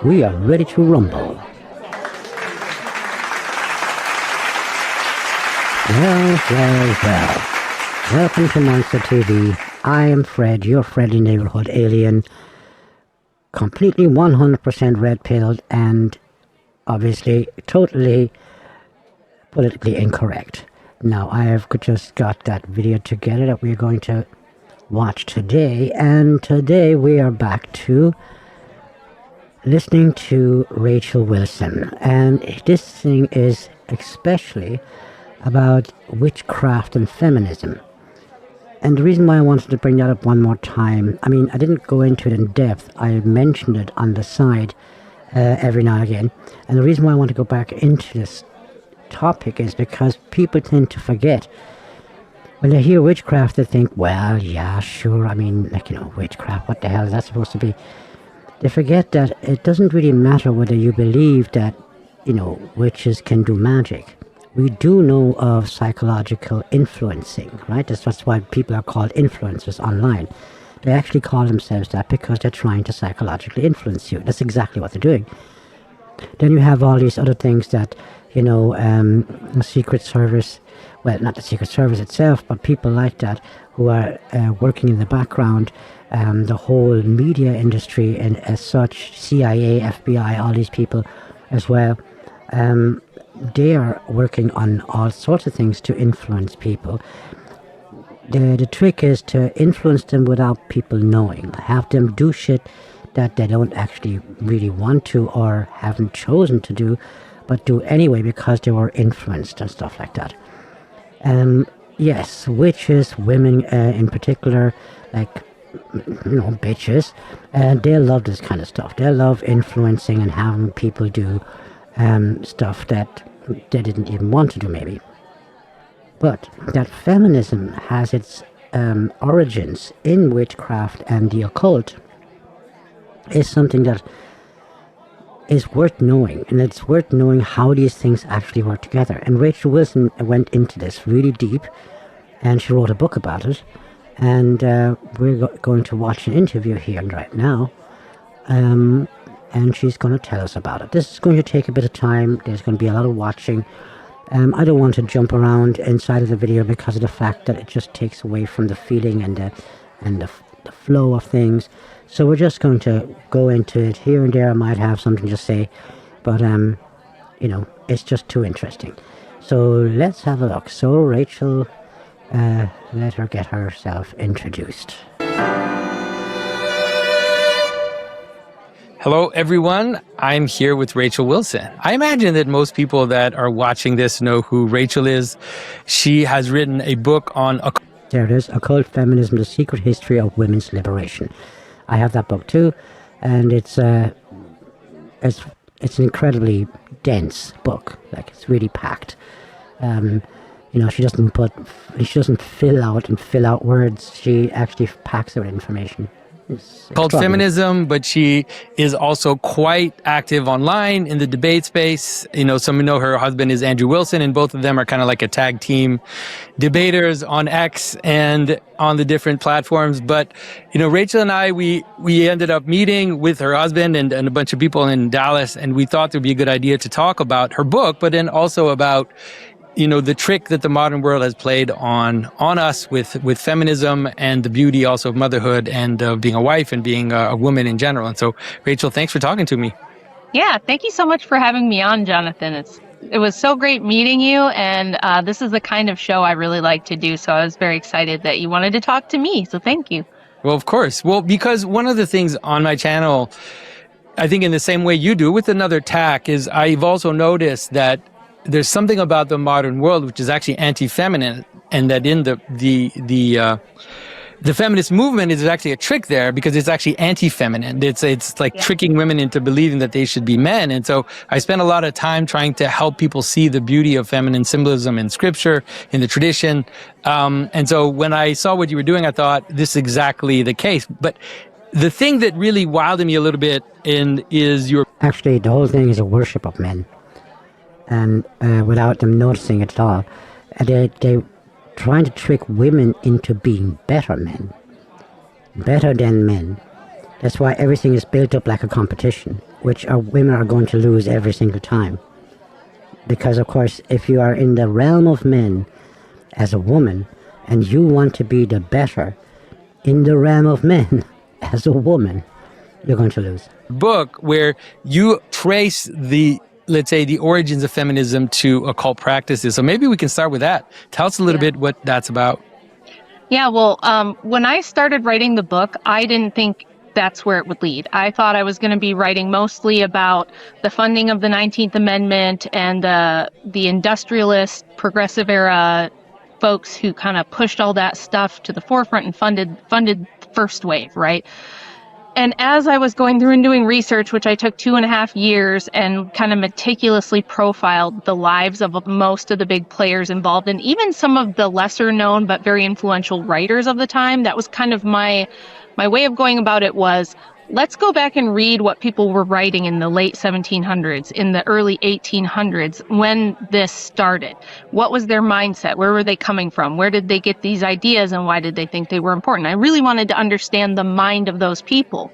We are ready to rumble. Well. Welcome to MonstaTV. I am Fred, your friendly neighborhood alien. Completely 100% red-pilled and obviously totally politically incorrect. Now, I have just got that video together that we're going to watch today. And today we are back to listening to Rachel Wilson. And this thing is especially about witchcraft and feminism. And the reason why I wanted to bring that up one more time, I mean, I didn't go into it in depth. I mentioned it on the side every now and again. And the reason why I want to go back into this topic is because people tend to forget. When they hear witchcraft, they think, well, yeah, sure. I mean, like, you know, witchcraft, what the hell is that supposed to be? They forget that it doesn't really matter whether you believe that, you know, witches can do magic. We do know of psychological influencing, right? That's why people are called influencers online. They actually call themselves that because they're trying to psychologically influence you. That's exactly what they're doing. Then you have all these other things that, you know, the Secret Service, well, not the Secret Service itself, but people like that who are working in the background, the whole media industry and as such, CIA, FBI, all these people as well. They are working on all sorts of things to influence people. The trick is to influence them without people knowing. Have them do shit that they don't actually really want to or haven't chosen to do, but do anyway because they were influenced and stuff like that. Yes, witches, women in particular, like, you know, bitches, they love this kind of stuff. They love influencing and having people do stuff that they didn't even want to do, maybe. But that feminism has its origins in witchcraft and the occult is something that is worth knowing, and it's worth knowing how these things actually work together. And Rachel Wilson went into this really deep, and she wrote a book about it, and we're going to watch an interview here right now. And she's going to tell us about it. This is going to take a bit of time. There's going to be a lot of watching. I don't want to jump around inside of the video because of the fact that it just takes away from the feeling and the flow of things. So we're just going to go into it. Here and there I might have something to say, but you know, it's just too interesting. So let's have a look. So Rachel, let her get herself introduced. Hello, everyone. I'm here with Rachel Wilson. I imagine that most people that are watching this know who Rachel is. She has written a book on... There it is, Occult Feminism, The Secret History of Women's Liberation. I have that book too, and it's an incredibly dense book. Like, it's really packed. You know, she doesn't fill out words. She actually packs it with information. Called Feminism, but she is also quite active online in the debate space. You know, some know her husband is Andrew Wilson, and both of them are kind of like a tag team debaters on X and on the different platforms. But, you know, Rachel and I, we ended up meeting with her husband and a bunch of people in Dallas, and we thought it would be a good idea to talk about her book, but then also about, you know, the trick that the modern world has played on us with feminism and the beauty also of motherhood and being a wife and being a woman in general. And so, Rachel, thanks for talking to me. Yeah, thank you so much for having me on, Jonathan. It was so great meeting you, and this is the kind of show I really like to do, so I was very excited that you wanted to talk to me, so thank you. Well, of course. Well, because one of the things on my channel, I think in the same way you do with another tack, is I've also noticed that there's something about the modern world which is actually anti-feminine, and that in the feminist movement is actually a trick there because it's actually anti-feminine. It's like tricking women into believing that they should be men. And so I spent a lot of time trying to help people see the beauty of feminine symbolism in scripture, in the tradition. And so when I saw what you were doing, I thought this is exactly the case. But the thing that really wilded me a little bit is your... Actually, the whole thing is a worship of men. And without them noticing it at all. They're trying to trick women into being better men. Better than men. That's why everything is built up like a competition, which our women are going to lose every single time. Because, of course, if you are in the realm of men as a woman, and you want to be the better in the realm of men as a woman, you're going to lose. Book where you trace the, let's say, the origins of feminism to occult practices. So maybe we can start with that. Tell us a little bit what that's about. Yeah, well, when I started writing the book, I didn't think that's where it would lead. I thought I was going to be writing mostly about the funding of the 19th Amendment and the industrialist, progressive era folks who kind of pushed all that stuff to the forefront and funded the first wave, right? And as I was going through and doing research, which I took 2.5 years, and kind of meticulously profiled the lives of most of the big players involved, and even some of the lesser known but very influential writers of the time, that was kind of my way of going about it was, let's go back and read what people were writing in the late 1700s, in the early 1800s, when this started. What was their mindset? Where were they coming from? Where did they get these ideas, and why did they think they were important? I really wanted to understand the mind of those people.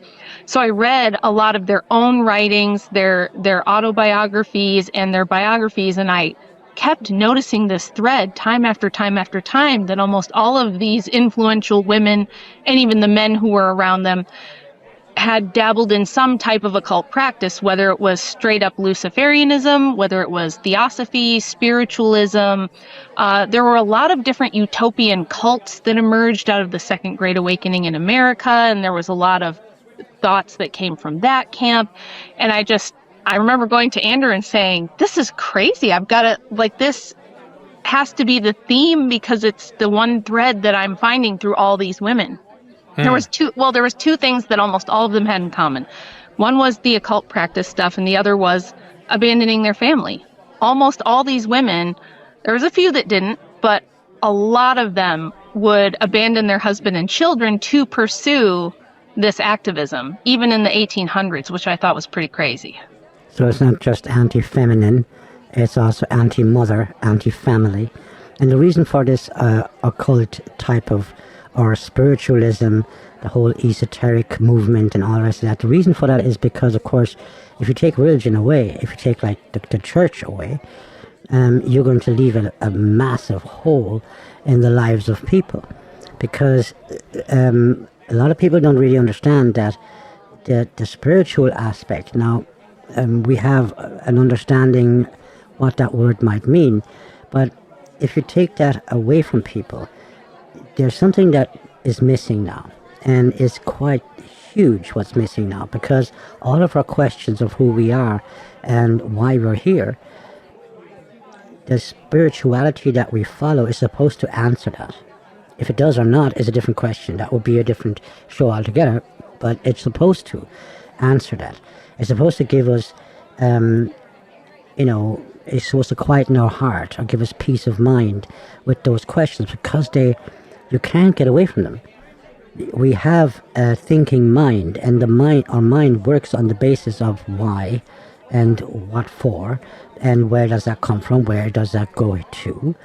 So I read a lot of their own writings, their autobiographies and their biographies, and I kept noticing this thread time after time after time, that almost all of these influential women, and even the men who were around them, had dabbled in some type of occult practice, whether it was straight up Luciferianism, whether it was theosophy, spiritualism. There were a lot of different utopian cults that emerged out of the Second Great Awakening in America, and there was a lot of thoughts that came from that camp. And I remember going to Andrew and saying, this is crazy. I've got to, this has to be the theme, because it's the one thread that I'm finding through all these women. There was two things that almost all of them had in common. One was the occult practice stuff, and the other was abandoning their family. Almost all these women, there was a few that didn't, but a lot of them would abandon their husband and children to pursue this activism, even in the 1800s, which I thought was pretty crazy. So it's not just anti-feminine, it's also anti-mother, anti-family. And the reason for this occult type of, or spiritualism, the whole esoteric movement and all the rest of that, the reason for that is because, of course, if you take religion away, if you take the church away, you're going to leave a massive hole in the lives of people. Because a lot of people don't really understand that the spiritual aspect. Now, we have an understanding what that word might mean, but if you take that away from people, there's something that is missing now, and it's quite huge what's missing now, because all of our questions of who we are and why we're here, the spirituality that we follow is supposed to answer that. If it does or not is a different question. That will be a different show altogether, but it's supposed to answer that. It's supposed to give us, it's supposed to quieten our heart or give us peace of mind with those questions, because you can't get away from them. We have a thinking mind, and our mind works on the basis of why and what for, and where does that come from, where does that go to.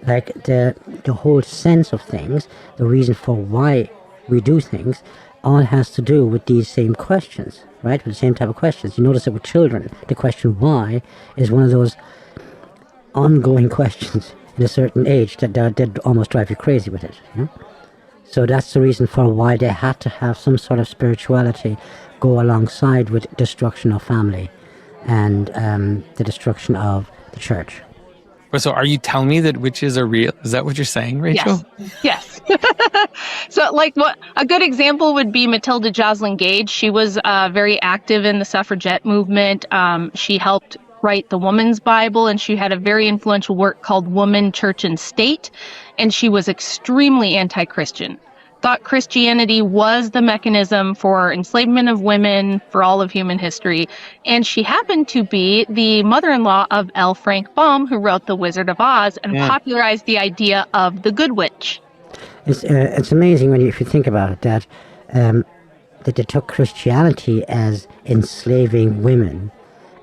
Like the whole sense of things, the reason for why we do things, all has to do with these same questions, right? With the same type of questions. You notice it with children. The question why is one of those ongoing questions in a certain age that almost drive you crazy with it. So that's the reason for why they had to have some sort of spirituality go alongside with destruction of family and the destruction of the church. So are you telling me that witches are real? Is that what you're saying, Rachel? Yes. So what a good example would be Matilda Joslyn Gage. She was very active in the suffragette movement. She helped write the Woman's Bible, and she had a very influential work called Woman, Church, and State, and she was extremely anti-Christian. Thought Christianity was the mechanism for enslavement of women for all of human history, and she happened to be the mother-in-law of L. Frank Baum, who wrote The Wizard of Oz and popularized the idea of the Good Witch. It's amazing if you think about it, that they took Christianity as enslaving women.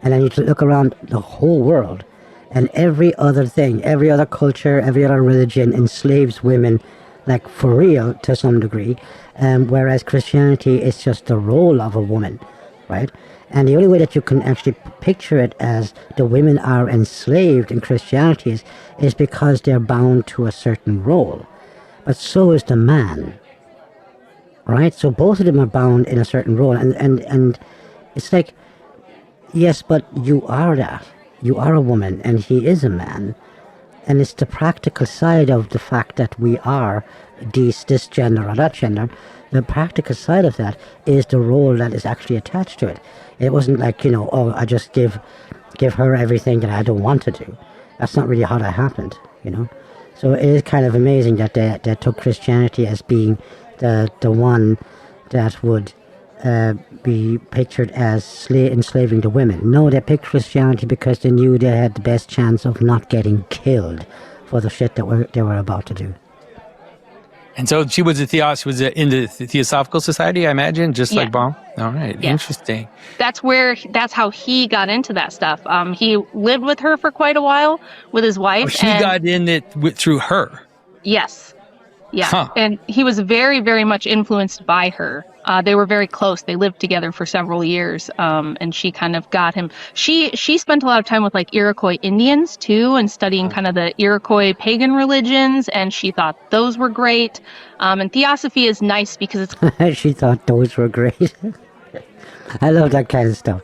And then you look around the whole world, and every other thing, every other culture, every other religion enslaves women like for real to some degree, whereas Christianity is just the role of a woman, right? And the only way that you can actually picture it as the women are enslaved in Christianity is because they're bound to a certain role. But so is the man, right? So both of them are bound in a certain role. And it's like, yes, but you are that. You are a woman and he is a man. And it's the practical side of the fact that we are this gender or that gender. The practical side of that is the role that is actually attached to it. It wasn't like, oh, I just give her everything that I don't want to do. That's not really how that happened, So it is kind of amazing that they took Christianity as being the one that would be pictured as enslaving the women. No, they picked Christianity because they knew they had the best chance of not getting killed for the shit that they were about to do. And so she was in the Theosophical Society, I imagine, just like Baum? All right, interesting. That's how he got into that stuff. He lived with her for quite a while with his wife. Oh, she got in it through her? Yes. Yeah. Huh. And he was very, very much influenced by her. They were very close. They lived together for several years. And she kind of got him. She spent a lot of time with like Iroquois Indians too, and studying kind of the Iroquois pagan religions. And she thought those were great. And Theosophy is nice because it's... She thought those were great. I love that kind of stuff.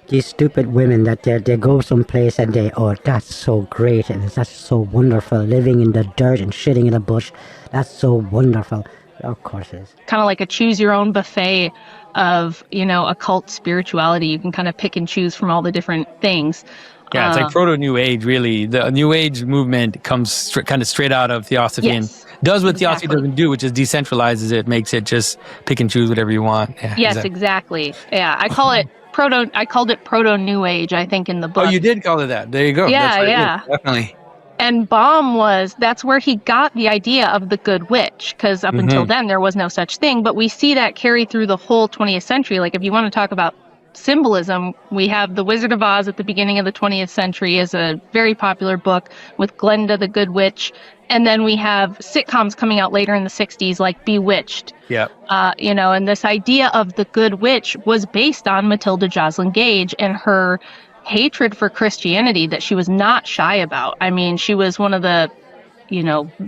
These stupid women that they go someplace and that's so great and that's so wonderful, living in the dirt and shitting in a bush. That's so wonderful. Of course it is. Kind of like a choose your own buffet of, occult spirituality. You can kind of pick and choose from all the different things. Yeah, it's like proto-New Age, really. The New Age movement comes kind of straight out of Theosophy and does what Theosophy doesn't do, which is decentralizes it, makes it just pick and choose whatever you want. Yeah, yes, exactly. Yeah, I called it proto-New Age, I think, in the book. Oh, you did call it that. There you go. Yeah. Definitely. And Baum that's where he got the idea of the good witch, because up until then there was no such thing. But we see that carry through the whole 20th century. Like, if you want to talk about symbolism, we have The Wizard of Oz at the beginning of the 20th century is a very popular book with Glenda the Good Witch. And then we have sitcoms coming out later in the 60s like Bewitched. Yeah. And this idea of the good witch was based on Matilda Joslyn Gage and her hatred for Christianity that she was not shy about. I mean, she was one of the,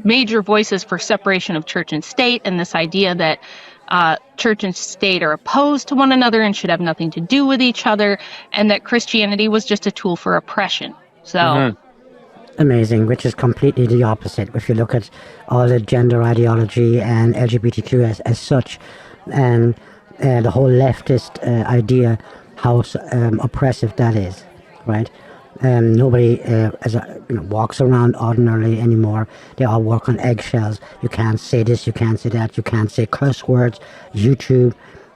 major voices for separation of church and state, and this idea that church and state are opposed to one another and should have nothing to do with each other, and that Christianity was just a tool for oppression. So amazing, which is completely the opposite if you look at all the gender ideology and LGBTQ as such, and the whole leftist idea, how oppressive that is, right? Nobody walks around ordinarily anymore. They all walk on eggshells. You can't say this, you can't say that, you can't say curse words. YouTube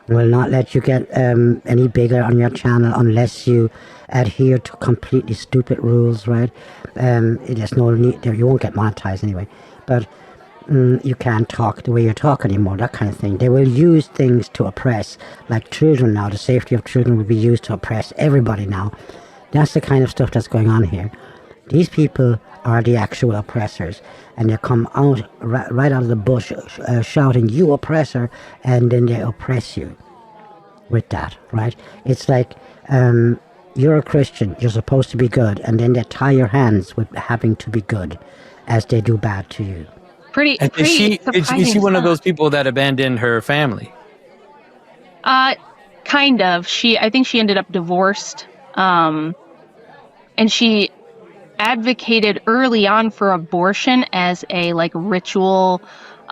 will not let you get any bigger on your channel unless you adhere to completely stupid rules, right? There's no need, you won't get monetized anyway, but you can't talk the way you talk anymore, that kind of thing. They will use things to oppress, like children now. The safety of children will be used to oppress everybody now. That's the kind of stuff that's going on here. These people are the actual oppressors, and they come out right out of the bush shouting, "You oppressor," and then they oppress you with that, right? It's like, you're a Christian, you're supposed to be good, and then they tie your hands with having to be good as they do bad to you. Is she one of those people that abandoned her family? Kind of. I think she ended up divorced. And she advocated early on for abortion as a ritual.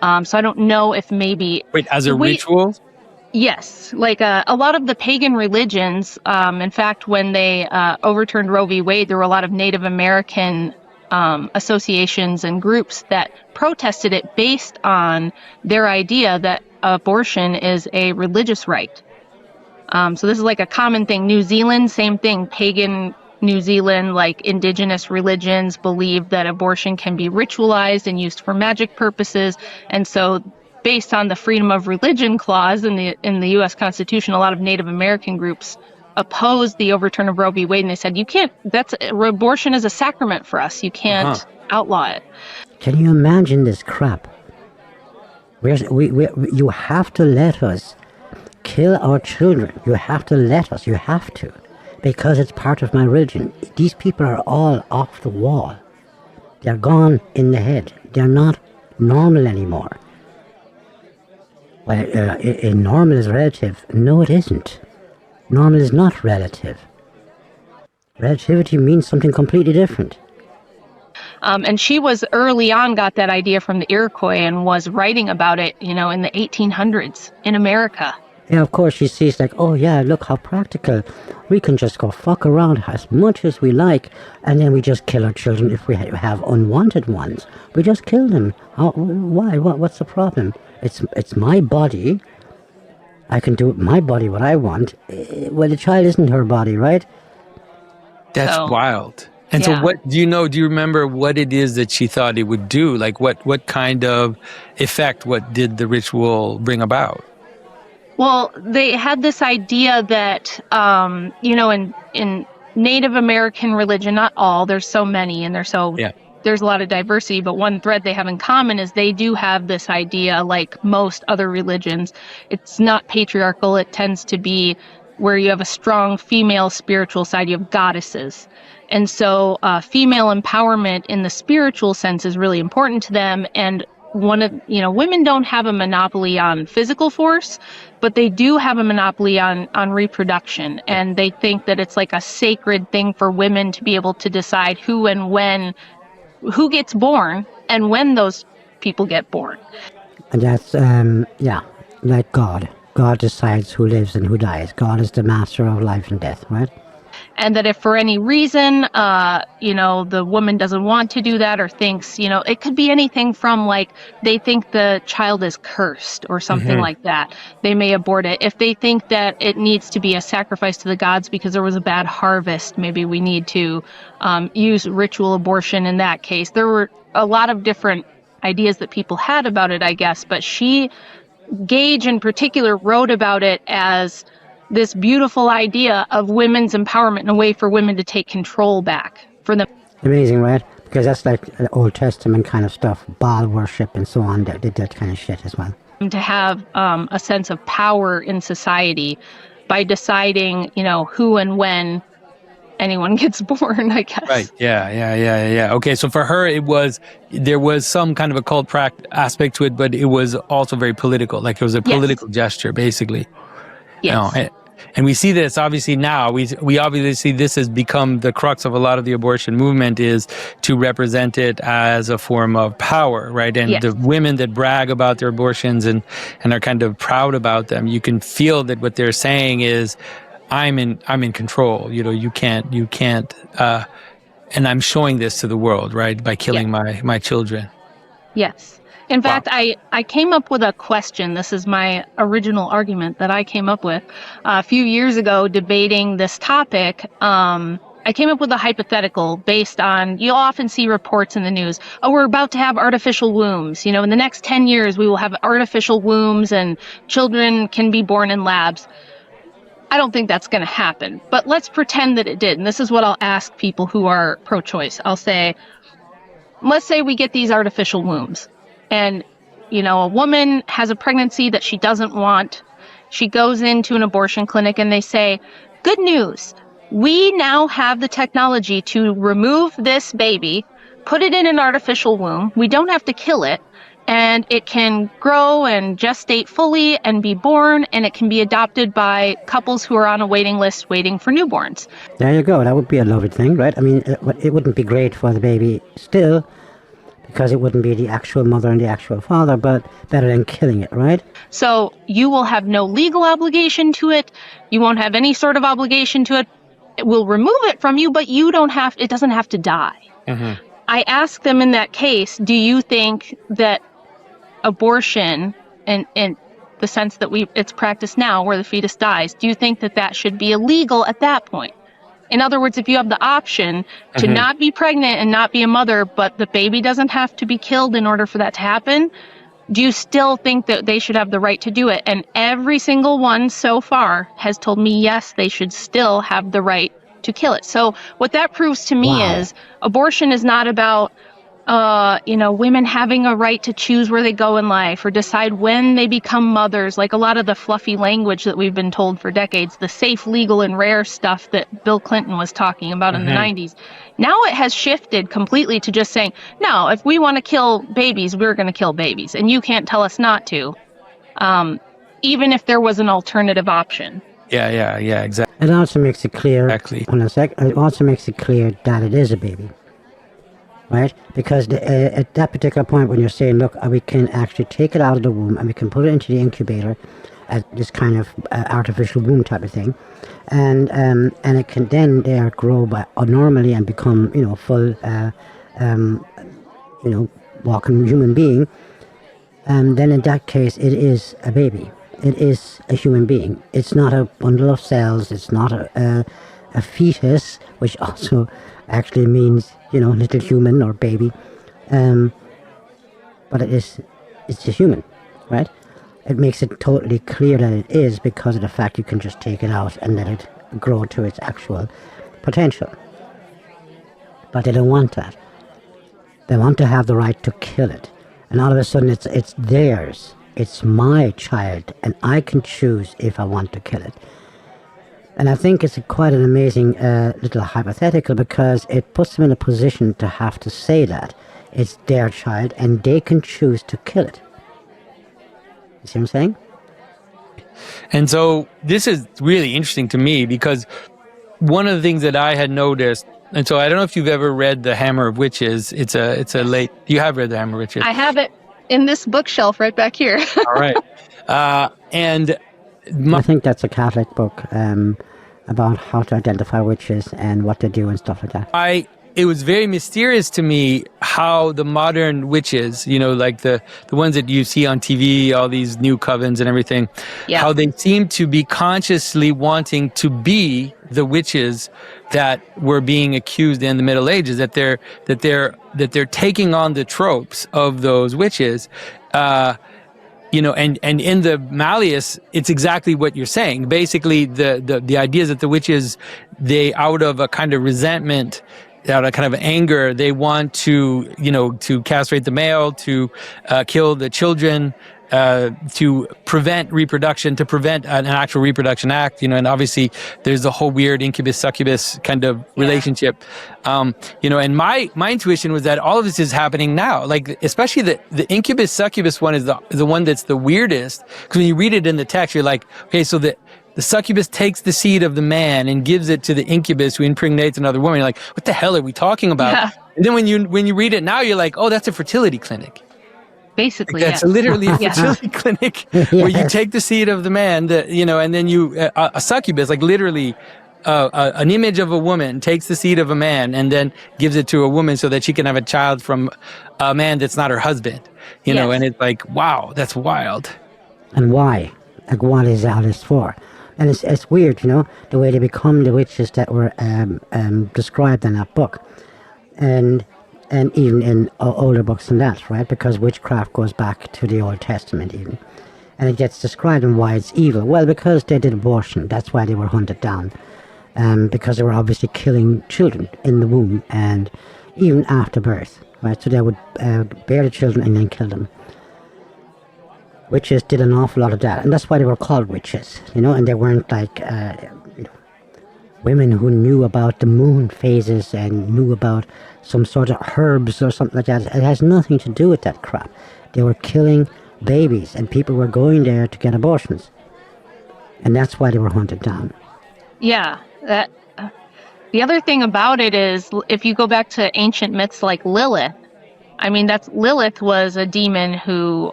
So I don't know if maybe... Wait, as a ritual? Yes. A lot of the pagan religions, in fact, when they overturned Roe v. Wade, there were a lot of Native American associations and groups that protested it based on their idea that abortion is a religious right. So this is a common thing. New Zealand, same thing. Pagan New Zealand, indigenous religions believe that abortion can be ritualized and used for magic purposes. And so based on the freedom of religion clause in the U.S. Constitution, a lot of Native American groups opposed the overturn of Roe v. Wade, and they said, abortion is a sacrament for us. You can't outlaw it. Can you imagine this crap? You have to let us kill our children. You have to let us. You have to. Because it's part of my religion. These people are all off the wall. They're gone in the head. They're not normal anymore. Well, normal is relative. No, it isn't. Normal is not relative. Relativity means something completely different. And she was early on, got that idea from the Iroquois and was writing about it, in the 1800s in America. Yeah, of course, she sees like, oh yeah, look how practical. We can just go fuck around as much as we like, and then we just kill our children if we have unwanted ones. We just kill them. Why? What's the problem? It's my body. I can do with my body what I want. Well, the child isn't her body, right? That's wild. And so what do you remember what it is that she thought it would do? Like what kind of effect, what did the ritual bring about? Well, they had this idea that, in Native American religion, not all, there's so many and there's a lot of diversity, but one thread they have in common is they do have this idea, like most other religions. It's not patriarchal. It tends to be where you have a strong female spiritual side. You have goddesses. And so female empowerment in the spiritual sense is really important to them. And women don't have a monopoly on physical force, but they do have a monopoly on reproduction. And they think that it's like a sacred thing for women to be able to decide who and when, who gets born and when those people get born. And that's, like God. God decides who lives and who dies. God is the master of life and death, right? And that if for any reason, the woman doesn't want to do that or thinks, it could be anything from like they think the child is cursed or something like that. They may abort it. If they think that it needs to be a sacrifice to the gods because there was a bad harvest, maybe we need to use ritual abortion in that case. There were a lot of different ideas that people had about it, I guess. But Gage in particular wrote about it as this beautiful idea of women's empowerment and a way for women to take control back for them. Amazing, right? Because that's like Old Testament kind of stuff, Baal worship and so on. They did that kind of shit as well. To have a sense of power in society by deciding, who and when anyone gets born, I guess. Right. Yeah. Okay. So for her, there was some kind of occult aspect to it, but it was also very political. Like it was a political gesture, basically. Yes. And we see this obviously now. We obviously see this has become the crux of a lot of the abortion movement, is to represent it as a form of power, right? And the women that brag about their abortions and are kind of proud about them, you can feel that what they're saying is, I'm in control. You can't. And I'm showing this to the world, right? By killing my children. Yes. In fact, I came up with a question. This is my original argument that I came up with a few years ago debating this topic. I came up with a hypothetical based on, you'll often see reports in the news, we're about to have artificial wombs. In the next 10 years, we will have artificial wombs and children can be born in labs. I don't think that's going to happen, but let's pretend that it did. And this is what I'll ask people who are pro-choice. I'll say, let's say we get these artificial wombs. And, a woman has a pregnancy that she doesn't want. She goes into an abortion clinic and they say, good news. We now have the technology to remove this baby, put it in an artificial womb. We don't have to kill it. And it can grow and gestate fully and be born. And it can be adopted by couples who are on a waiting list waiting for newborns. There you go. That would be a lovely thing, right? I mean, it wouldn't be great for the baby still, because it wouldn't be the actual mother and the actual father, but better than killing it, right? So you will have no legal obligation to it. You won't have any sort of obligation to it. It will remove it from you, but it doesn't have to die. Mm-hmm. I asked them in that case, do you think that abortion, in the sense that it's practiced now where the fetus dies, do you think that should be illegal at that point? In other words, if you have the option to not be pregnant and not be a mother, but the baby doesn't have to be killed in order for that to happen, do you still think that they should have the right to do it? And every single one so far has told me, yes, they should still have the right to kill it. So what that proves to me is abortion is not about women having a right to choose where they go in life or decide when they become mothers, like a lot of the fluffy language that we've been told for decades, the safe, legal, and rare stuff that Bill Clinton was talking about in the 90s. Now it has shifted completely to just saying, no, if we want to kill babies, we're going to kill babies, and you can't tell us not to, even if there was an alternative option. Yeah, exactly. It also makes it clear. Exactly. It also makes it clear that it is a baby, right? Because at that particular point, when you're saying, look, we can actually take it out of the womb and we can put it into the incubator, this kind of artificial womb type of thing, and it can then there grow normally and become full walking human being. And then in that case, it is a baby. It is a human being. It's not a bundle of cells. It's not a fetus, which also actually means, little human or baby. But it's a human, right? It makes it totally clear that it is because of the fact you can just take it out and let it grow to its actual potential. But they don't want that. They want to have the right to kill it. And all of a sudden it's theirs. It's my child, and I can choose if I want to kill it. And I think it's quite an amazing little hypothetical, because it puts them in a position to have to say that it's their child and they can choose to kill it. You see what I'm saying? And so this is really interesting to me, because one of the things that I had noticed, and so I don't know if you've ever read The Hammer of Witches. It's a late. You have read The Hammer of Witches. I have it in this bookshelf right back here. All right. And I think that's a Catholic book about how to identify witches and what to do and stuff like that. It was very mysterious to me how the modern witches, like the ones that you see on TV, all these new covens and everything, how they seem to be consciously wanting to be the witches that were being accused in the Middle Ages, that they're taking on the tropes of those witches. And in the Malleus, it's exactly what you're saying. Basically, the idea is that the witches, they, out of a kind of resentment, out of kind of anger, they want to castrate the male, to kill the children, to prevent reproduction, to prevent an actual reproduction act, and obviously there's the whole weird incubus-succubus kind of relationship. And my intuition was that all of this is happening now, like especially the incubus-succubus one is the one that's the weirdest, because when you read it in the text, you're like, okay, so the succubus takes the seed of the man and gives it to the incubus, who impregnates another woman. You're like, what the hell are we talking about? Yeah. And then when you read it now, you're like, oh, that's a fertility clinic. Basically, that's literally a fertility clinic where you take the seed of the man, and then a succubus, like literally an image of a woman, takes the seed of a man and then gives it to a woman so that she can have a child from a man that's not her husband. And it's like, wow, that's wild. And why? Like, what is all this for? And it's weird, the way they become the witches that were described in that book. And even in older books than that, right? Because witchcraft goes back to the Old Testament even. And it gets described in why it's evil. Well, because they did abortion. That's why they were hunted down. Because they were obviously killing children in the womb and even after birth, right? So they would bear the children and then kill them. Witches did an awful lot of that. And that's why they were called witches, and they weren't like women who knew about the moon phases and knew about some sort of herbs or something like that. It has nothing to do with that crap. They were killing babies, and people were going there to get abortions. And that's why they were hunted down. Yeah. The other thing about it is, if you go back to ancient myths like Lilith, Lilith was a demon who,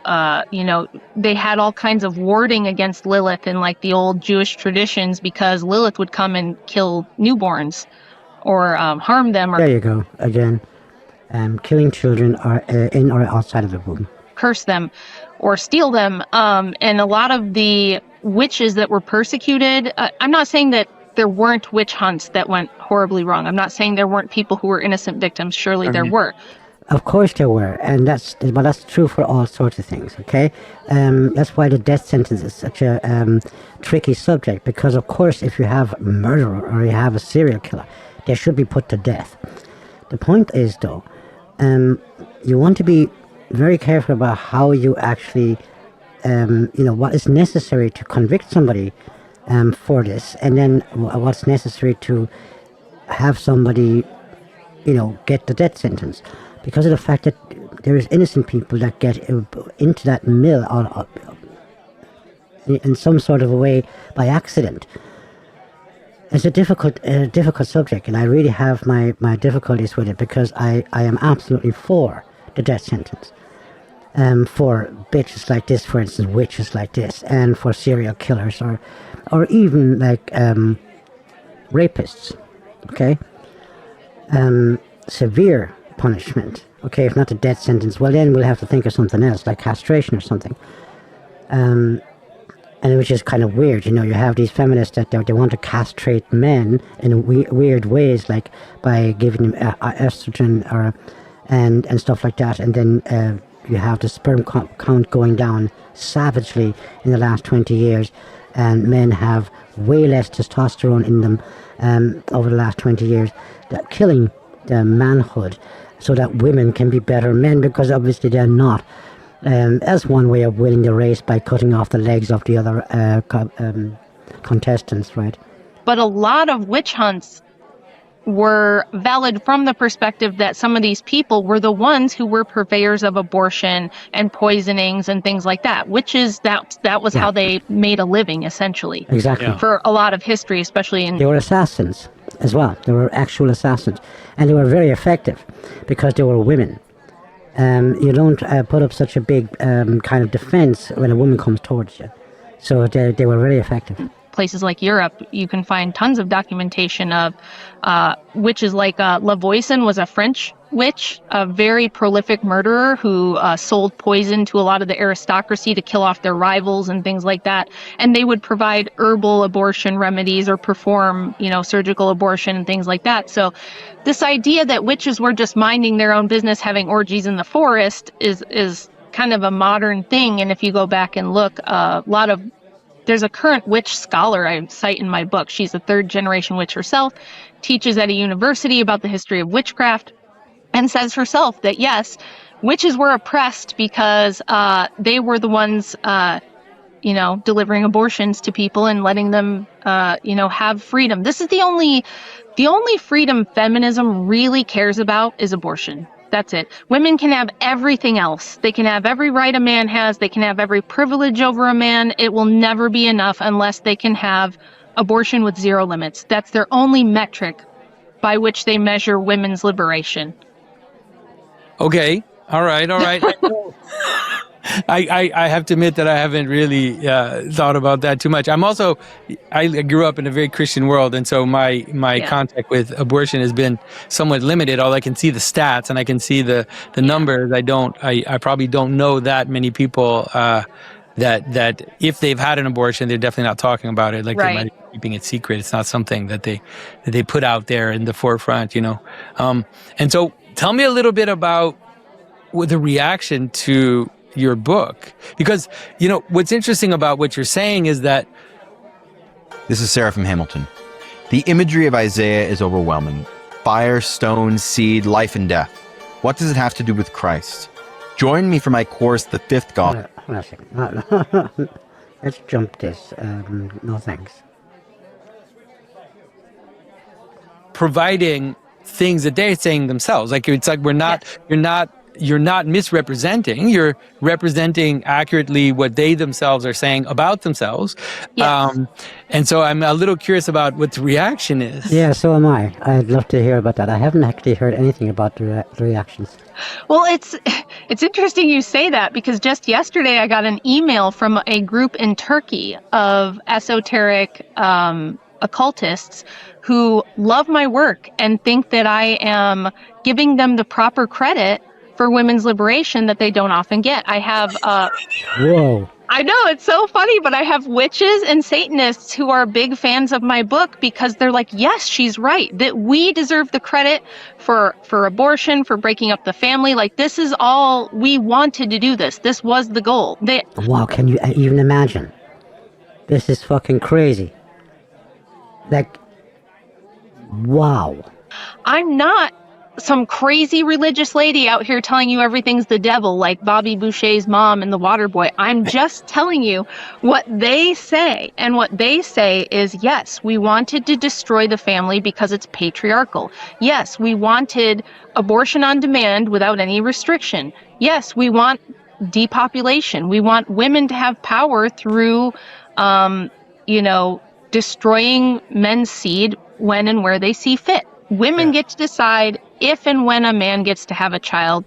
they had all kinds of warding against Lilith in like the old Jewish traditions, because Lilith would come and kill newborns or harm them. Or there you go, again. Killing children are in or outside of the womb. Curse them or steal them. And a lot of the witches that were persecuted, I'm not saying that there weren't witch hunts that went horribly wrong. I'm not saying there weren't people who were innocent victims. Surely there were. Of course there were, and that's true for all sorts of things, okay? That's why the death sentence is such a tricky subject, because of course if you have a murderer or you have a serial killer, they should be put to death. The point is, though, you want to be very careful about how you actually, what is necessary to convict somebody for this, and then what's necessary to have somebody, get the death sentence, because of the fact that there is innocent people that get into that mill in some sort of a way by accident. It's a difficult subject, and I really have my difficulties with it, because I am absolutely for the death sentence. For bitches like this, for instance, witches like this, and for serial killers, or even like rapists, okay? Severe punishment, okay? If not the death sentence, well then we'll have to think of something else, like castration or something. And which is kind of weird, you have these feminists that they want to castrate men in weird ways, like by giving them estrogen and stuff like that, and then you have the sperm count going down savagely in the last 20 years, and men have way less testosterone in them over the last 20 years, that killing the manhood, so that women can be better men, because obviously they're not. As one way of winning the race, by cutting off the legs of the other contestants, right? But a lot of witch hunts were valid from the perspective that some of these people were the ones who were purveyors of abortion and poisonings and things like that. Witches, that was how they made a living, essentially. Exactly. For a lot of history, especially in... They were assassins as well. They were actual assassins. And they were very effective, because they were women. You don't put up such a big kind of defense when a woman comes towards you. So they were very effective. Places like Europe, you can find tons of documentation of witches like Lavoisin was a French witch, a very prolific murderer who sold poison to a lot of the aristocracy to kill off their rivals and things like that. And they would provide herbal abortion remedies or perform, surgical abortion and things like that. So this idea that witches were just minding their own business, having orgies in the forest is kind of a modern thing. And if you go back and look, there's a current witch scholar I cite in my book. She's a third-generation witch herself, teaches at a university about the history of witchcraft, and says herself that, yes, witches were oppressed because they were the ones, delivering abortions to people and letting them, have freedom. This is the only freedom feminism really cares about is abortion. That's it. Women can have everything else. They can have every right a man has. They can have every privilege over a man. It will never be enough unless they can have abortion with zero limits. That's their only metric by which they measure women's liberation. Okay. All right. I have to admit that I haven't really thought about that too much. I grew up in a very Christian world, and so my contact with abortion has been somewhat limited. Although I can see the stats and I can see the numbers, I probably don't know that many people that if they've had an abortion, they're definitely not talking about it. Like, they might be keeping it secret. It's not something that they put out there in the forefront, And so, tell me a little bit about the reaction to your book, because what's interesting about what you're saying is that... This is Sarah from Hamilton. The imagery of Isaiah is overwhelming. Fire, stone, seed, life and death. What does it have to do with Christ? Join me for my course, The Fifth Gospel. Hold on a second. Let's jump this. No thanks. Providing things that they're saying themselves. Like, it's like you're not misrepresenting. You're representing accurately what they themselves are saying about themselves. Yes. And so I'm a little curious about what the reaction is. Yeah, so am I. I'd love to hear about that. I haven't actually heard anything about the reactions. Well, it's interesting you say that, because just yesterday I got an email from a group in Turkey of esoteric occultists who love my work and think that I am giving them the proper credit for women's liberation that they don't often get. I have... Whoa. I know, it's so funny, but I have witches and Satanists who are big fans of my book because they're like, yes, she's right, that we deserve the credit for abortion, for breaking up the family. Like, this is all, we wanted to do this. This was the goal. Wow, can you even imagine? This is fucking crazy. Like, wow. I'm not some crazy religious lady out here telling you everything's the devil, like Bobby Boucher's mom and the water boy. I'm just telling you what they say. And what they say is, yes, we wanted to destroy the family because it's patriarchal. Yes, we wanted abortion on demand without any restriction. Yes, we want depopulation. We want women to have power through, destroying men's seed when and where they see fit. Women get to decide if and when a man gets to have a child,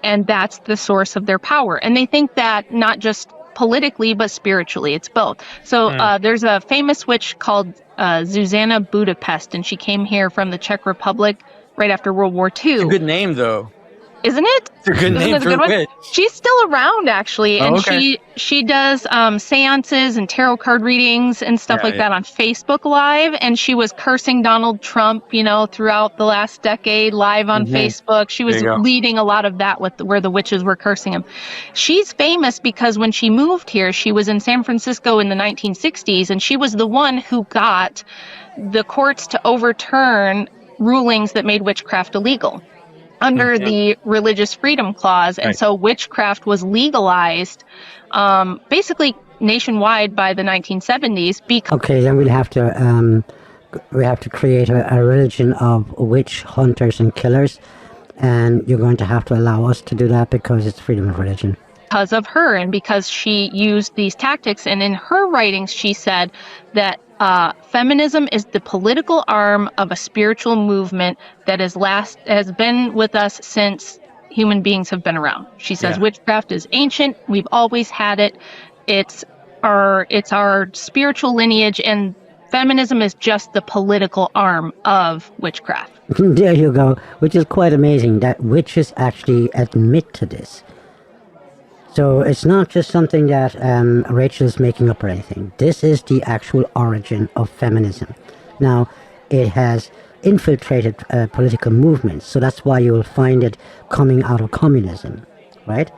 and that's the source of their power. And they think that not just politically, but spiritually. It's both. So there's a famous witch called Zuzana Budapest, and she came here from the Czech Republic right after World War II. It's a good name, though. Isn't it? It's a good name for a witch. She's still around, actually, and she does seances and tarot card readings and stuff like that on Facebook Live. And she was cursing Donald Trump, throughout the last decade, live on Facebook. She was leading a lot of that where the witches were cursing him. She's famous because when she moved here, she was in San Francisco in the 1960s, and she was the one who got the courts to overturn rulings that made witchcraft illegal under the Religious Freedom Clause. And so witchcraft was legalized basically nationwide by the 1970s. Okay, then we have to create a religion of witch hunters and killers, and you're going to have to allow us to do that because it's freedom of religion. Because of her, and because she used these tactics. And in her writings, she said that feminism is the political arm of a spiritual movement that has been with us since human beings have been around. She says witchcraft is ancient. We've always had it. It's our spiritual lineage, and feminism is just the political arm of witchcraft. There you go, which is quite amazing that witches actually admit to this. So it's not just something that Rachel's making up or anything. This is the actual origin of feminism. Now, it has infiltrated political movements, so that's why you'll find it coming out of communism, right?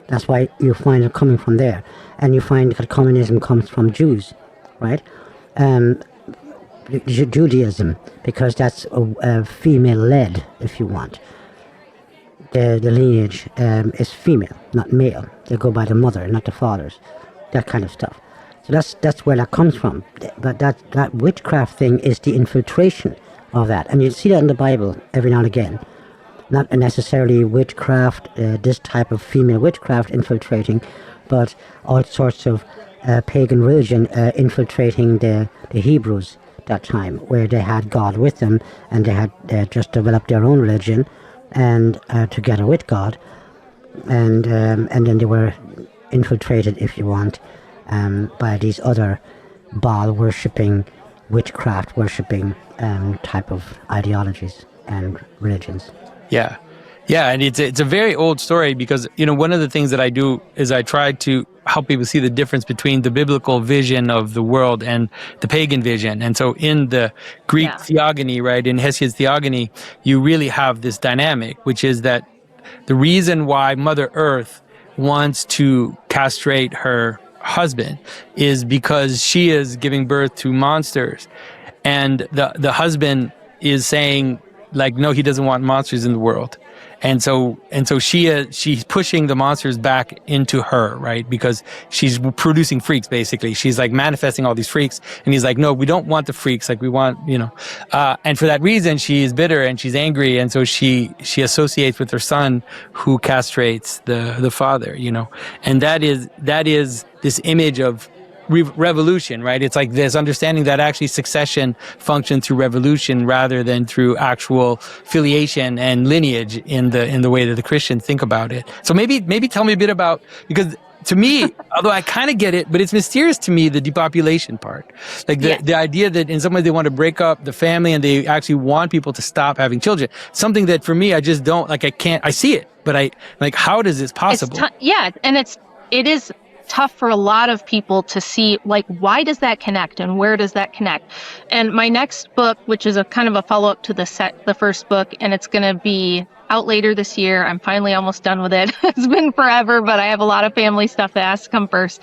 That's why you find it coming from there. And you find that communism comes from Jews, right? Judaism, because that's female-led, if you want. The lineage is female, not male. They go by the mother, not the fathers. That kind of stuff. So that's where that comes from. But that witchcraft thing is the infiltration of that. And you see that in the Bible every now and again. Not necessarily witchcraft, this type of female witchcraft infiltrating, but all sorts of pagan religion infiltrating the Hebrews that time, where they had God with them, and they had just developed their own religion, and together with God, and then they were infiltrated, if you want, by these other Baal worshipping, witchcraft worshipping type of ideologies and religions. Yeah, and it's a very old story because one of the things that I do is I try to help people see the difference between the biblical vision of the world and the pagan vision. And so in the Greek theogony, right, in Hesiod's theogony, you really have this dynamic, which is that the reason why Mother Earth wants to castrate her husband is because she is giving birth to monsters. And the husband is saying, like, no, he doesn't want monsters in the world. And so she's pushing the monsters back into her, right? Because she's producing freaks, basically. She's like manifesting all these freaks. And he's like, no, we don't want the freaks. Like we want, and for that reason, she is bitter and she's angry. And so she associates with her son who castrates the father, and that is this image of revolution, right? It's like this understanding that actually succession functions through revolution rather than through actual filiation and lineage in the way that the Christians think about it. So maybe tell me a bit about, because to me, although I kind of get it, but it's mysterious to me, the depopulation part. Like the idea that in some way they want to break up the family and they actually want people to stop having children. Something that for me, I just don't, like, I see it, but how does this possible? And it is tough for a lot of people to see, like, why does that connect and where does that connect? And my next book, which is a kind of a follow-up to the first book, and it's going to be out later this year. I'm finally almost done with it. It's been forever, but I have a lot of family stuff that has to come first.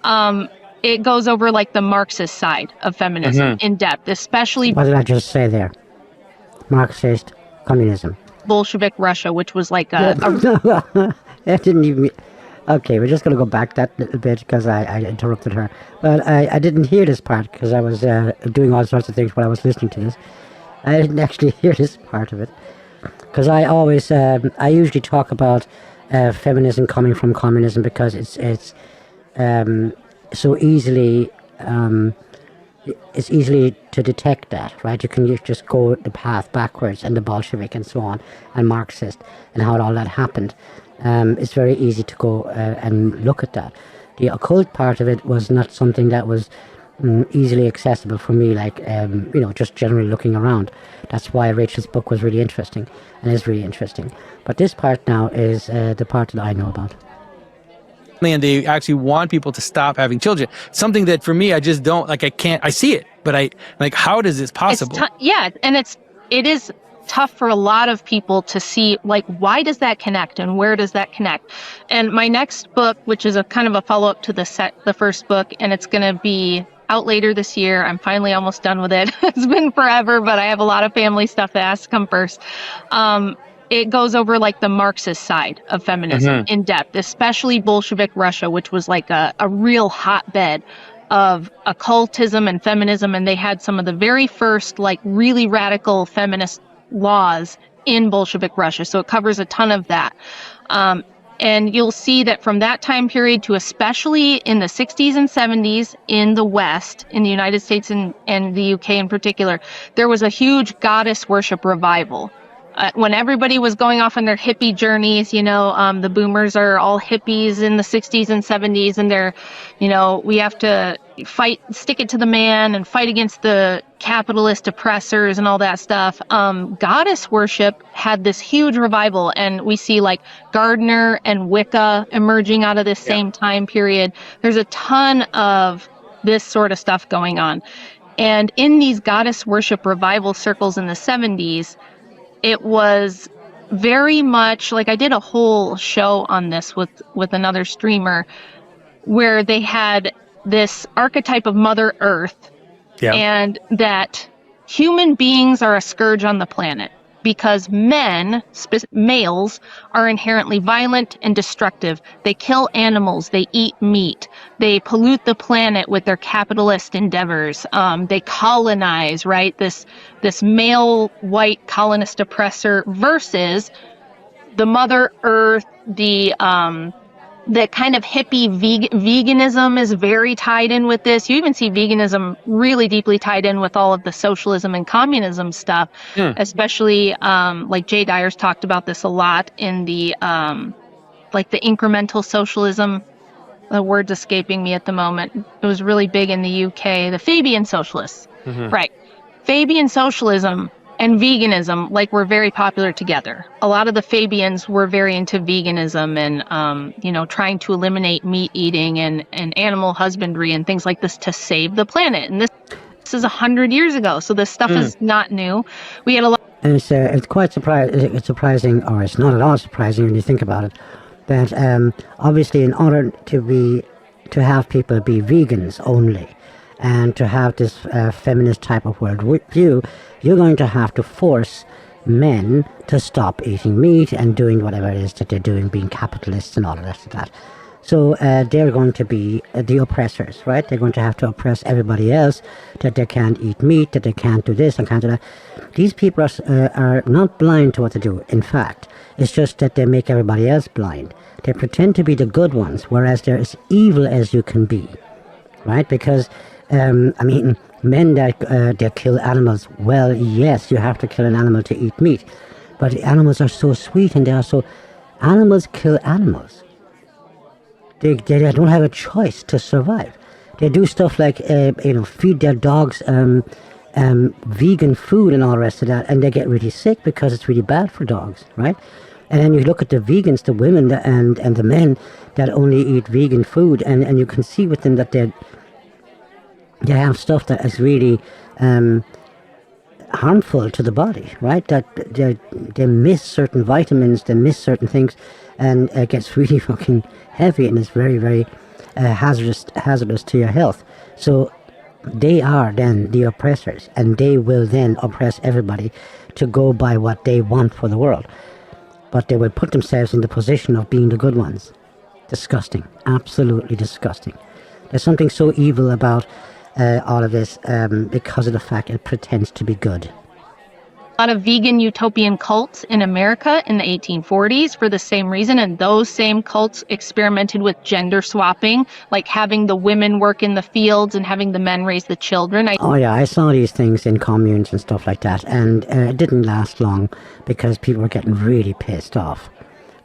It goes over like the Marxist side of feminism in depth, especially. What did I just say there? Marxist communism. Bolshevik Russia, which was like That didn't even. Okay, we're just going to go back that little bit because I interrupted her. But I didn't hear this part because I was doing all sorts of things while I was listening to this. I didn't actually hear this part of it. Because I usually talk about feminism coming from communism because it's so easily, it's easily to detect that, right? You just go the path backwards and the Bolshevik and so on, and Marxist, and how all that happened. It's very easy to go and look at that. The occult part of it was not something that was easily accessible for me, like, just generally looking around. That's why Rachel's book was really interesting, and is really interesting. But this part now is the part that I know about. And they actually want people to stop having children. Something that for me, I just don't, like, I see it, but how does this possible? And it is tough for a lot of people to see, like, why does that connect and where does that connect? And my next book, which is a kind of a follow-up to the first book, and it's going to be out later this year. I'm finally almost done with it. It's been forever, but I have a lot of family stuff that has to come first. It goes over like the Marxist side of feminism in depth, especially Bolshevik Russia, which was like a real hotbed of occultism and feminism. And they had some of the very first, like, really radical feminist laws in Bolshevik Russia. So it covers a ton of that. And you'll see that from that time period to especially in the 60s and 70s in the West, in the United States and the UK in particular, there was a huge goddess worship revival. When everybody was going off on their hippie journeys, the boomers are all hippies in the 60s and 70s, and they're, we have to stick it to the man and fight against the capitalist oppressors and all that stuff. Goddess worship had this huge revival, and we see like Gardner and Wicca emerging out of this same time period. There's a ton of this sort of stuff going on. And in these goddess worship revival circles in the 70s, it was very much like, I did a whole show on this with another streamer, where they had this archetype of Mother Earth, and that human beings are a scourge on the planet because males are inherently violent and destructive. They kill animals, they eat meat, they pollute the planet with their capitalist endeavors. They colonize, right? This male white colonist oppressor versus the Mother Earth, the kind of hippie veganism is very tied in with this. You even see veganism really deeply tied in with all of the socialism and communism stuff, especially like Jay Dyer's talked about this a lot in the like the incremental socialism. The word's escaping me at the moment. It was really big in the UK, the Fabian socialists. Right. Fabian socialism and veganism, like, were very popular together. A lot of the Fabians were very into veganism and, trying to eliminate meat eating and animal husbandry and things like this to save the planet. And this is 100 years ago, so this stuff is not new. We had a lot. And it's quite surprising, or it's not at all surprising when you think about it, that obviously in order to have people be vegans only, and to have this feminist type of worldview, you're going to have to force men to stop eating meat and doing whatever it is that they're doing, being capitalists and all the rest of that. So they're going to be the oppressors, right? They're going to have to oppress everybody else, that they can't eat meat, that they can't do this and can't do that. These people are not blind to what to do. In fact, it's just that they make everybody else blind. They pretend to be the good ones, whereas they're as evil as you can be, right? Because men that kill animals, well, yes, you have to kill an animal to eat meat. But the animals are so sweet, and animals kill animals. They don't have a choice to survive. They do stuff like, feed their dogs vegan food and all the rest of that, and they get really sick because it's really bad for dogs, right? And then you look at the vegans, the women and the men that only eat vegan food, and you can see with them that they have stuff that is really harmful to the body, right? That they miss certain vitamins, they miss certain things, and it gets really fucking heavy, and it's very, very hazardous to your health. So they are then the oppressors, and they will then oppress everybody to go by what they want for the world. But they will put themselves in the position of being the good ones. Disgusting. Absolutely disgusting. There's something so evil about all of this because of the fact it pretends to be good. A lot of vegan utopian cults in America in the 1840s for the same reason, and those same cults experimented with gender swapping, like having the women work in the fields and having the men raise the children. Oh yeah, I saw these things in communes and stuff like that, and it didn't last long because people were getting really pissed off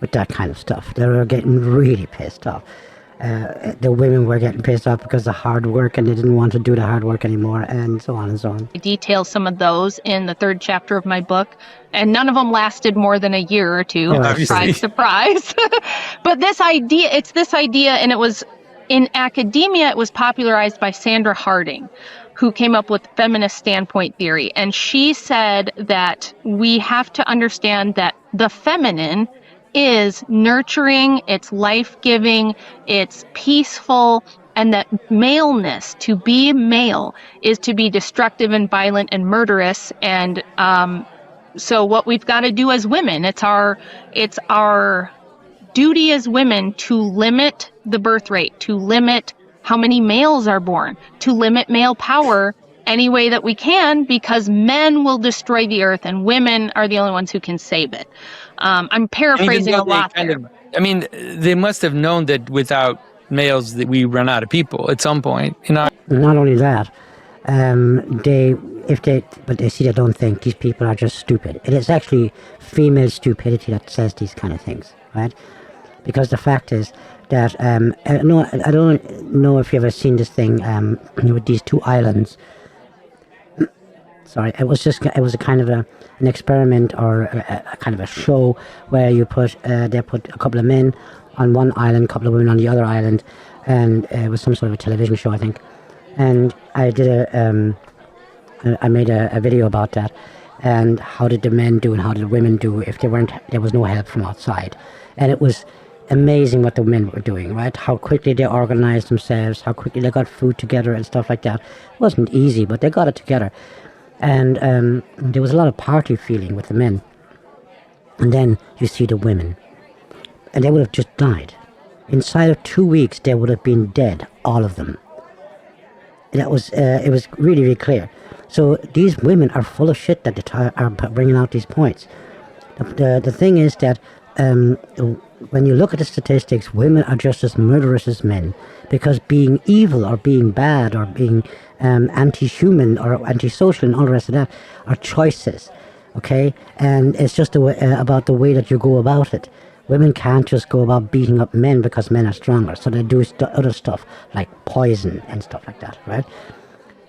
with that kind of stuff. They were getting really pissed off. The women were getting pissed off because of hard work, and they didn't want to do the hard work anymore, and so on and so on. I detail some of those in the 3rd chapter of my book, and none of them lasted more than a year or two. Surprise, surprise. But this idea, and it was in academia, it was popularized by Sandra Harding, who came up with feminist standpoint theory. And she said that we have to understand that the feminine is nurturing, it's life-giving, it's peaceful, and that maleness, to be male, is to be destructive and violent and murderous. And so what we've got to do as women, it's our duty as women to limit the birth rate, to limit how many males are born, to limit male power any way that we can, because men will destroy the earth and women are the only ones who can save it. I'm paraphrasing a lot there. They must have known that without males that we run out of people at some point. Not only that, they don't think these people are just stupid. It is actually female stupidity that says these kind of things, right? Because the fact is that I don't know if you've ever seen this thing with these 2 islands. Sorry, it was a kind of an experiment or a kind of a show where they put a couple of men on one island, a couple of women on the other island, and it was some sort of a television show, I think. And I made a video about that, and how did the men do and how did the women do if there was no help from outside. And it was amazing what the men were doing, right? How quickly they organized themselves, how quickly they got food together and stuff like that. It wasn't easy, but they got it together. And there was a lot of party feeling with the men. And then you see the women. And they would have just died. Inside of 2 weeks, they would have been dead, all of them. It was really, really clear. So these women are full of shit that they are bringing out these points. The thing is that when you look at the statistics, women are just as murderous as men, because being evil or being bad or being anti-human or anti-social and all the rest of that are choices, okay? And it's just about the way that you go about it. Women can't just go about beating up men because men are stronger, so they do other stuff like poison and stuff like that, right?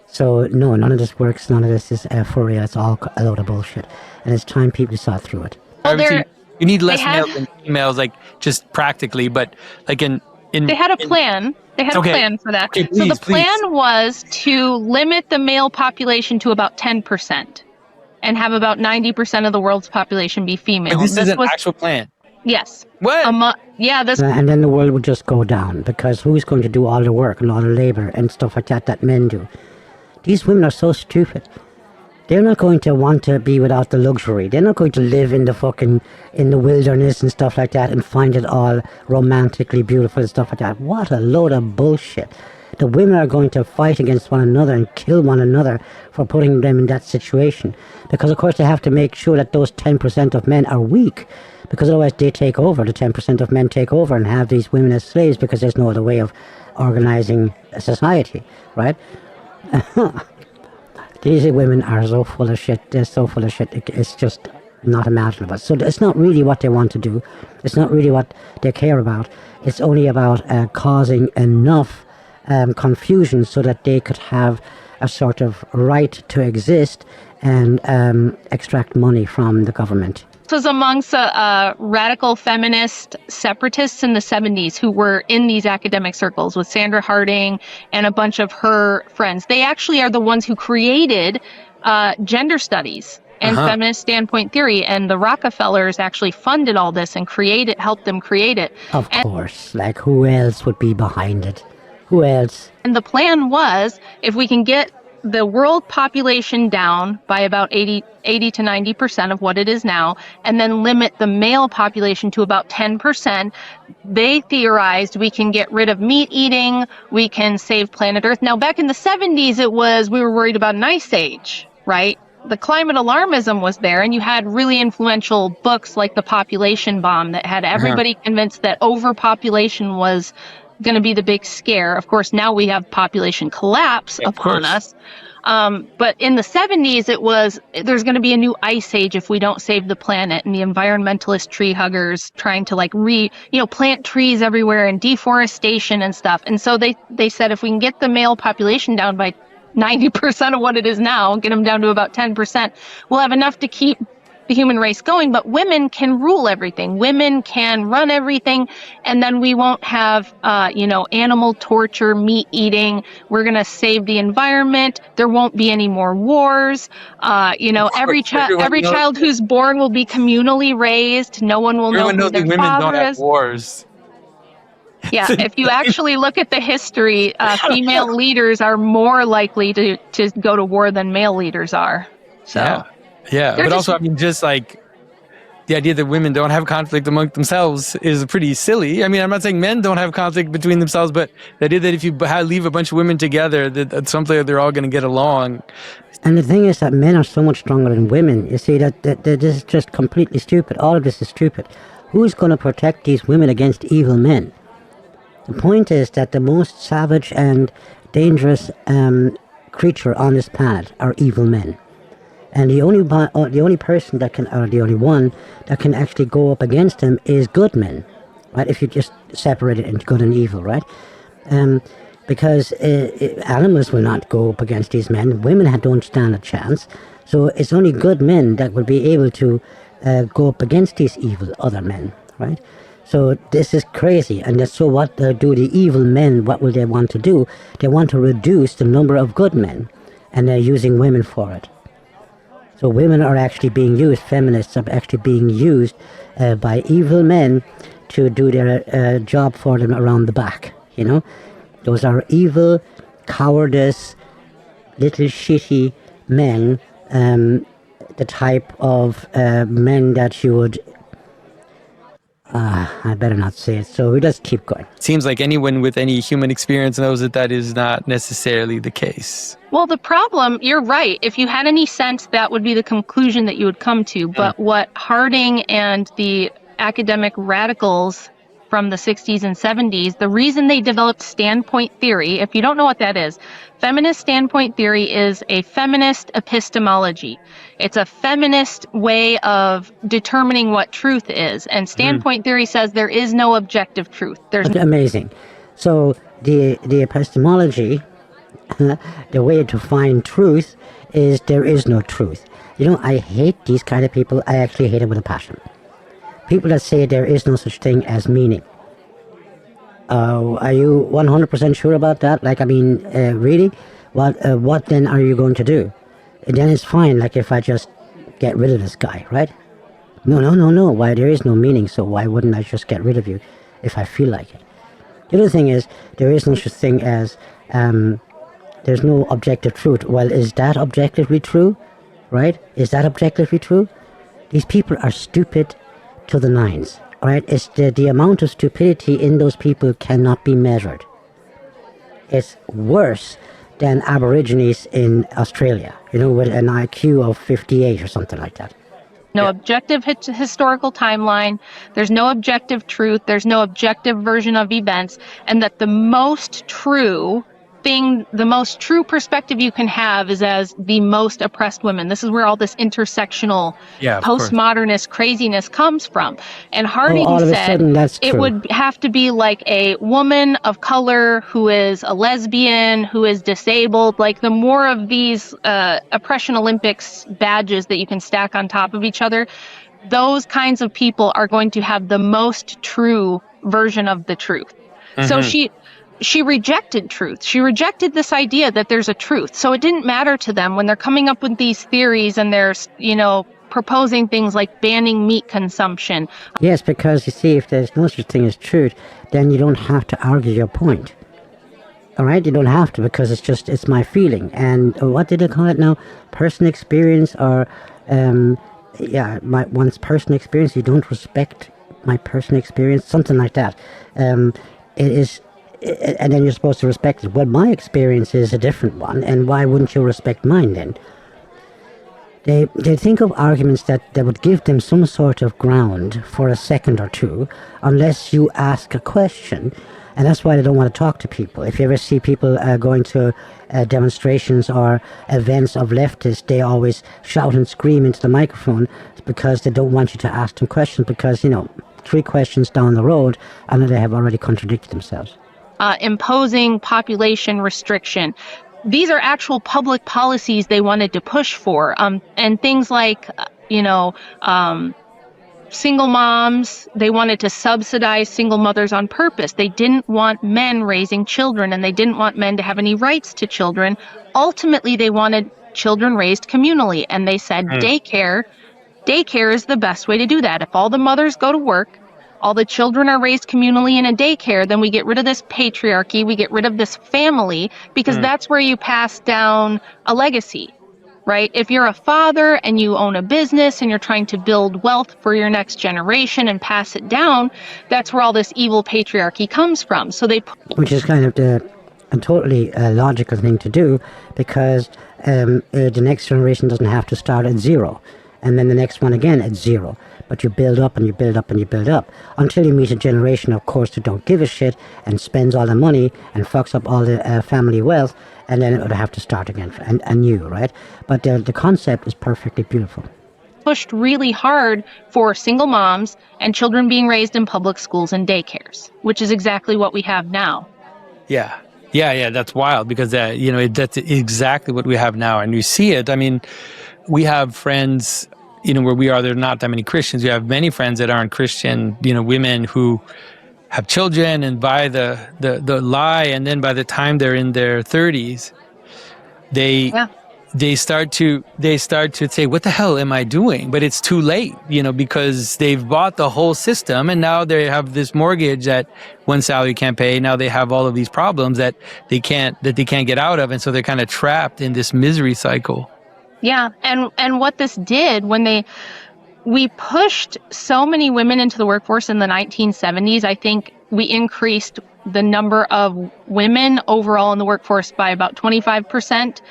So no, none of this works, none of this is for real, it's all a load of bullshit, and it's time people saw through it. Well, you need less males than females, like just practically, but like in they had a plan. They had a plan for that. Okay, so the plan was to limit the male population to about 10% and have about 90% of the world's population be female. But this is an actual plan. Yes. What? And then the world would just go down, because who's going to do all the work and all the labor and stuff like that men do? These women are so stupid. They're not going to want to be without the luxury. They're not going to live in the wilderness and stuff like that and find it all romantically beautiful and stuff like that. What a load of bullshit. The women are going to fight against one another and kill one another for putting them in that situation. Because of course they have to make sure that those 10% of men are weak. Because otherwise they take over, the 10% of men take over and have these women as slaves, because there's no other way of organizing a society, right? These women are so full of shit. They're so full of shit. It's just not imaginable. So it's not really what they want to do. It's not really what they care about. It's only about causing enough confusion so that they could have a sort of right to exist and extract money from the government. This was amongst radical feminist separatists in the 70s who were in these academic circles with Sandra Harding and a bunch of her friends. They actually are the ones who created gender studies and feminist standpoint theory, and the Rockefellers actually funded all this and helped them create it. Of course, like who else would be behind it? Who else? And the plan was, if we can get the world population down by about 80 to 90% of what it is now, and then limit the male population to about 10%, they theorized we can get rid of meat eating, we can save planet Earth. Now, back in the 70s, we were worried about an ice age, right? The climate alarmism was there, and you had really influential books like The Population Bomb that had everybody convinced that overpopulation was going to be the big scare. Of course, now we have population collapse upon us. But in the 70s, there's going to be a new ice age if we don't save the planet, and the environmentalist tree huggers trying to plant trees everywhere and deforestation and stuff. And so they said, if we can get the male population down by 90% of what it is now, get them down to about 10%, we'll have enough to keep the human race going. But women can rule everything. Women can run everything. And then we won't have, animal torture, meat eating. We're going to save the environment. There won't be any more wars. Every child who's born will be communally raised. No one will know who their women father don't have is. Wars. Yeah, if you actually look at the history, female leaders are more likely to go to war than male leaders are. So, yeah. But also, just like the idea that women don't have conflict among themselves is pretty silly. I mean, I'm not saying men don't have conflict between themselves, but the idea that if you leave a bunch of women together, that at some point they're all going to get along. And the thing is that men are so much stronger than women. You see, that this is just completely stupid. All of this is stupid. Who's going to protect these women against evil men? The point is that the most savage and dangerous creature on this planet are evil men. And the only person that can, or the only one that can actually go up against them is good men, right? If you just separate it into good and evil, right? Because animals will not go up against these men. Women don't stand a chance. So it's only good men that will be able to go up against these evil other men, right? So this is crazy. And so what do the evil men, what will they want to do? They want to reduce the number of good men, and they're using women for it. So women are actually being used, feminists are actually being used by evil men to do their job for them around the back, you know? Those are evil, cowardice, little shitty men, the type of men that you would... I better not say it, so we just keep going. Seems like anyone with any human experience knows that is not necessarily the case. Well, the problem, you're right. If you had any sense, that would be the conclusion that you would come to. But what Harding and the academic radicals from the 60s and 70s, the reason they developed standpoint theory, if you don't know what that is, feminist standpoint theory is a feminist epistemology. It's a feminist way of determining what truth is. And standpoint theory says there is no objective truth. Amazing. So the epistemology, the way to find truth is there is no truth. You know, I hate these kind of people. I actually hate them with a passion. People that say there is no such thing as meaning. Are you 100% sure about that? Like, I mean, really? What then are you going to do? And then it's fine, like if I just get rid of this guy, right? No. Why? There is no meaning, so why wouldn't I just get rid of you if I feel like it? The other thing is, there is no such thing as, there's no objective truth. Well, is that objectively true? Right? Is that objectively true? These people are stupid to the nines, right? It's the amount of stupidity in those people cannot be measured. It's worse than Aborigines in Australia, you know, with an IQ of 58 or something like that. No objective historical timeline. There's no objective truth. There's no objective version of events. And that the most true thing, the most true perspective you can have is as the most oppressed women. This is where all this intersectional postmodernist craziness comes from. And Harding said it would have to be like a woman of color who is a lesbian, who is disabled. Like the more of these oppression Olympics badges that you can stack on top of each other, those kinds of people are going to have the most true version of the truth. So she rejected truth. She rejected this idea that there's a truth. So it didn't matter to them when they're coming up with these theories and they're, proposing things like banning meat consumption. Yes, because you see, if there's no such thing as truth, then you don't have to argue your point. All right, you don't have to, because it's my feeling. And what did they call it now? Personal experience, or one's personal experience. You don't respect my personal experience, something like that. It is, and then you're supposed to respect it. Well, my experience is a different one, and why wouldn't you respect mine then? They think of arguments that would give them some sort of ground for a second or two, unless you ask a question. And that's why they don't want to talk to people. If you ever see people going to demonstrations or events of leftists, they always shout and scream into the microphone. It's because they don't want you to ask them questions, because, 3 questions down the road, and they have already contradicted themselves. Imposing population restriction. These are actual public policies they wanted to push for. And things like, single moms, they wanted to subsidize single mothers on purpose. They didn't want men raising children, and they didn't want men to have any rights to children. Ultimately, they wanted children raised communally, and they said daycare is the best way to do that. If all the mothers go to work, all the children are raised communally in a daycare, then we get rid of this patriarchy, we get rid of this family, because that's where you pass down a legacy. Right? If you're a father and you own a business and you're trying to build wealth for your next generation and pass it down, that's where all this evil patriarchy comes from. So which is kind of a totally logical thing to do, because the next generation doesn't have to start at 0, and then the next one again at 0. But you build up and you build up and you build up until you meet a generation, of course, who don't give a shit and spends all the money and fucks up all the family wealth, and then it would have to start again anew, right? But the concept is perfectly beautiful. Pushed really hard for single moms and children being raised in public schools and daycares, which is exactly what we have now. Yeah, that's wild, because that's exactly what we have now, and you see it. I mean, we have friends, where we are, there are not that many Christians. We have many friends that aren't Christian, women who have children and buy the lie, and then by the time they're in their 30s, they start to say, what the hell am I doing? But it's too late, because they've bought the whole system, and now they have this mortgage that one salary can't pay. Now they have all of these problems that they can't get out of, and so they're kind of trapped in this misery cycle. Yeah, and what this did when we pushed so many women into the workforce in the 1970s, I think we increased the number of women overall in the workforce by about 25%.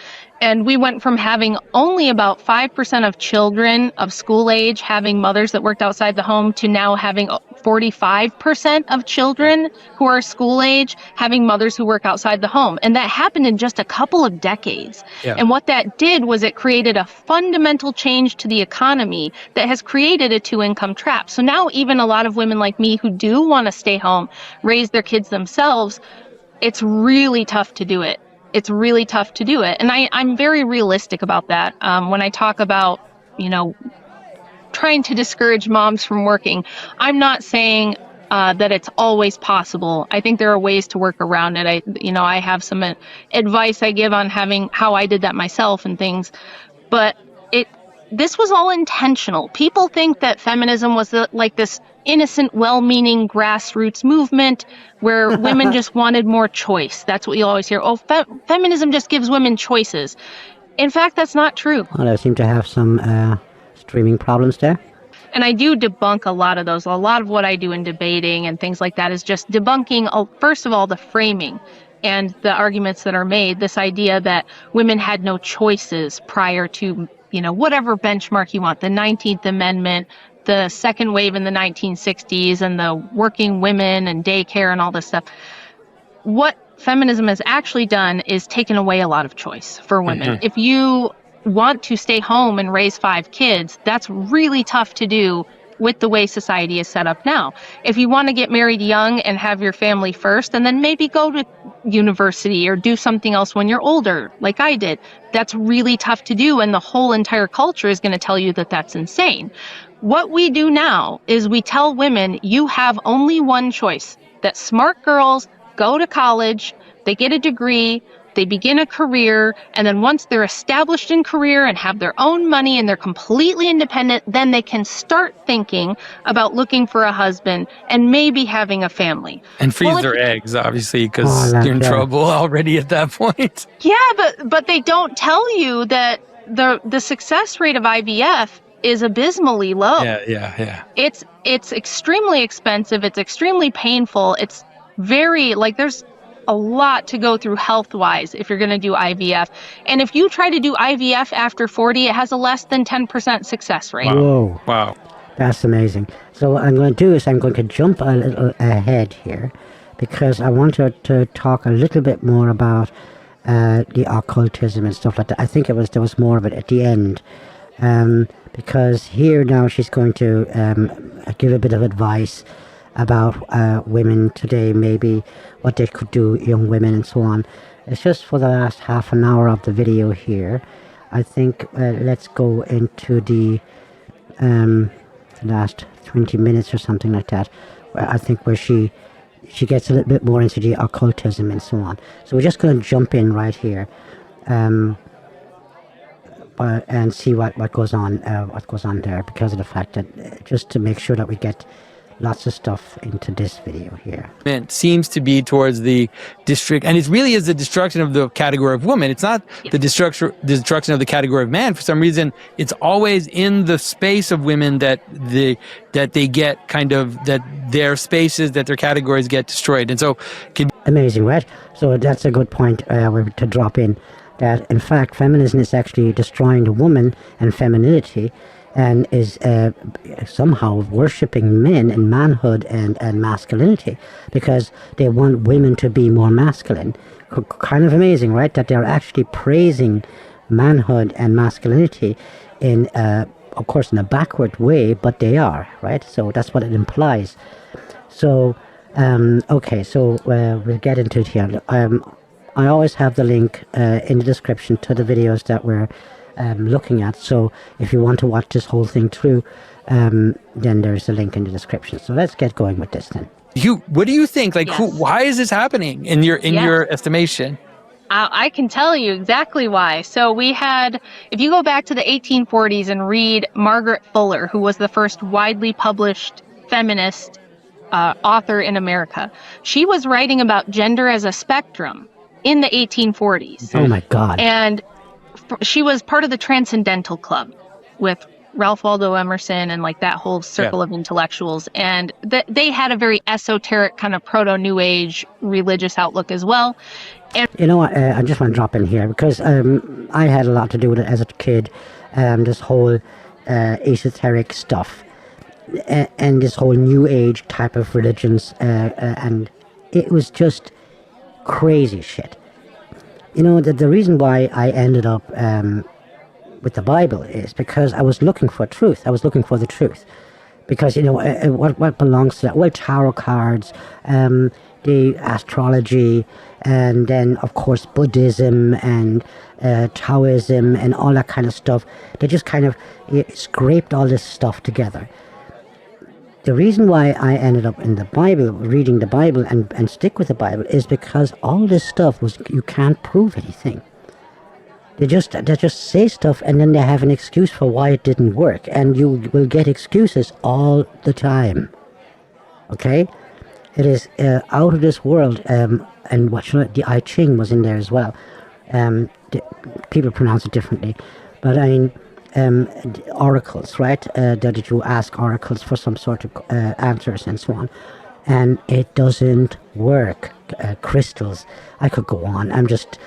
And we went from having only about 5% of children of school age having mothers that worked outside the home to now having 45% of children who are school age having mothers who work outside the home. And that happened in just a couple of decades. Yeah. And what that did was it created a fundamental change to the economy that has created a 2-income trap. So now even a lot of women like me who do want to stay home, raise their kids themselves, it's really tough to do it. It's really tough to do it. And I'm very realistic about that. When I talk about, trying to discourage moms from working, I'm not saying that it's always possible. I think there are ways to work around it. I have some advice I give on how I did that myself and things. But this was all intentional. People think that feminism was like this innocent, well-meaning grassroots movement where women just wanted more choice. That's what you always hear. Oh, feminism just gives women choices. In fact, that's not true. Well, I seem to have some streaming problems there. And I do debunk a lot of those. A lot of what I do in debating and things like that is just debunking, first of all, the framing and the arguments that are made. This idea that women had no choices prior to, whatever benchmark you want, the 19th Amendment, the second wave in the 1960s, and the working women and daycare and all this stuff. What feminism has actually done is taken away a lot of choice for women. Mm-hmm. If you want to stay home and raise 5 kids, that's really tough to do with the way society is set up now. If you want to get married young and have your family first, and then maybe go to university or do something else when you're older, like I did, that's really tough to do. And the whole entire culture is going to tell you that that's insane. What we do now is we tell women, you have only one choice, that smart girls go to college, they get a degree, they begin a career, and then once they're established in career and have their own money and they're completely independent, then they can start thinking about looking for a husband and maybe having a family. And freeze Well, their eggs, obviously, because Oh, you're in yeah. trouble already at that point. Yeah, but they don't tell you that the success rate of IVF is abysmally low. Yeah. It's extremely expensive. It's extremely painful. It's very, like, there's a lot to go through health-wise if you're going to do IVF. And if you try to do IVF after 40, it has a less than 10% success rate. Whoa. Wow. That's amazing. So what I'm going to do is I'm going to jump a little ahead here, because I want to talk a little bit more about the occultism and stuff like that. I think there was more of it at the end, because here now she's going to give a bit of advice about women today, maybe what they could do, young women and so on. It's just for the last half an hour of the video here. I think let's go into the last 20 minutes or something like that, where I think where she gets a little bit more into the occultism and so on. So we're just going to jump in right here, and see what goes on there, because of the fact that just to make sure that we get lots of stuff into this video here. It seems to be towards the district, and it really is the destruction of the category of woman. It's not the destruction of the category of man. For some reason, it's always in the space of women that they get kind of, that their spaces, that their categories get destroyed. And so Amazing, right? So that's a good point to drop in, that in fact feminism is actually destroying the woman and femininity, and is somehow worshipping men and manhood and masculinity, because they want women to be more masculine. Kind of amazing, right? That they're actually praising manhood and masculinity in, of course, in a backward way, but they are, right? So that's what it implies. So, okay, so we'll get into it here. I always have the link in the description to the videos that we're looking at, so if you want to watch this whole thing through, then there's a link in the description. So let's get going with this then. what do you think? Like, Yes. why is this happening in your estimation? I can tell you exactly why. So we had, if you go back to the 1840s and read Margaret Fuller, who was the first widely published feminist author in America, she was writing about gender as a spectrum in the 1840s. Oh my God. And she was part of the Transcendental Club with Ralph Waldo Emerson and like that whole circle of intellectuals. And they had a very esoteric kind of proto-New Age religious outlook as well. And You know what, I just want to drop in here, because I had a lot to do with it as a kid, this whole esoteric stuff, and this whole New Age type of religions, and it was just crazy shit. You know, the reason why I ended up with the Bible is because I was looking for truth. I was looking for the truth. Because, you know, what belongs to that? Well, tarot cards, the astrology, and then, of course, Buddhism and Taoism and all that kind of stuff. They just kind of scraped all this stuff together. The reason why I ended up in the Bible, reading the Bible and stick with the Bible, is because all this stuff was, you can't prove anything. They just say stuff, and then they have an excuse for why it didn't work, and you will get excuses all the time. Okay? It is out of this world, and the I Ching was in there as well. People pronounce it differently, but I mean, oracles, right? That you ask oracles for some sort of answers and so on, and it doesn't work. Crystals, I could go on. I'm just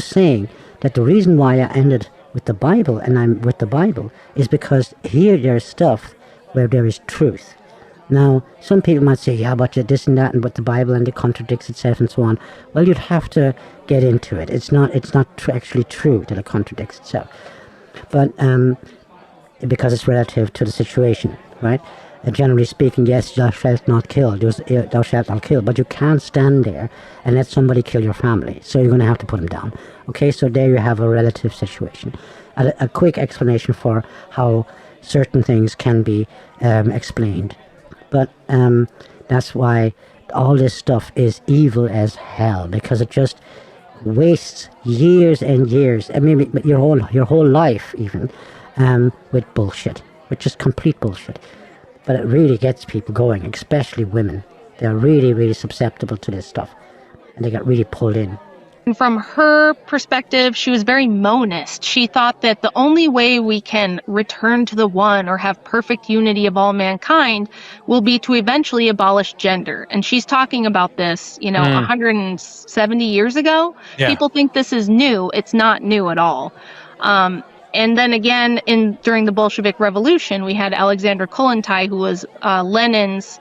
saying that the reason why I ended with the Bible, and I'm with the Bible, is because here there's stuff where there is truth. Now, some people might say, yeah, but this and that, and with the Bible, and it contradicts itself and so on. Well, you'd have to get into it. It's not actually true that it contradicts itself. But because it's relative to the situation, right? Generally speaking, yes, thou shalt not kill. Thou shalt not kill. But you can't stand there and let somebody kill your family. So you're going to have to put them down. Okay, so there you have a relative situation. A quick explanation for how certain things can be explained. But that's why all this stuff is evil as hell, because it just wastes years and years, I mean, your whole life even, with bullshit, which is complete bullshit. But it really gets people going, especially women. They're really, really susceptible to this stuff, and they get really pulled in. And from her perspective, she was very monist. She thought that the only way we can return to the one or have perfect unity of all mankind will be to eventually abolish gender. And she's talking about this, 170 years ago. Yeah. People think this is new. It's not new at all. And then again, during the Bolshevik Revolution, we had Alexandra Kollontai, who was Lenin's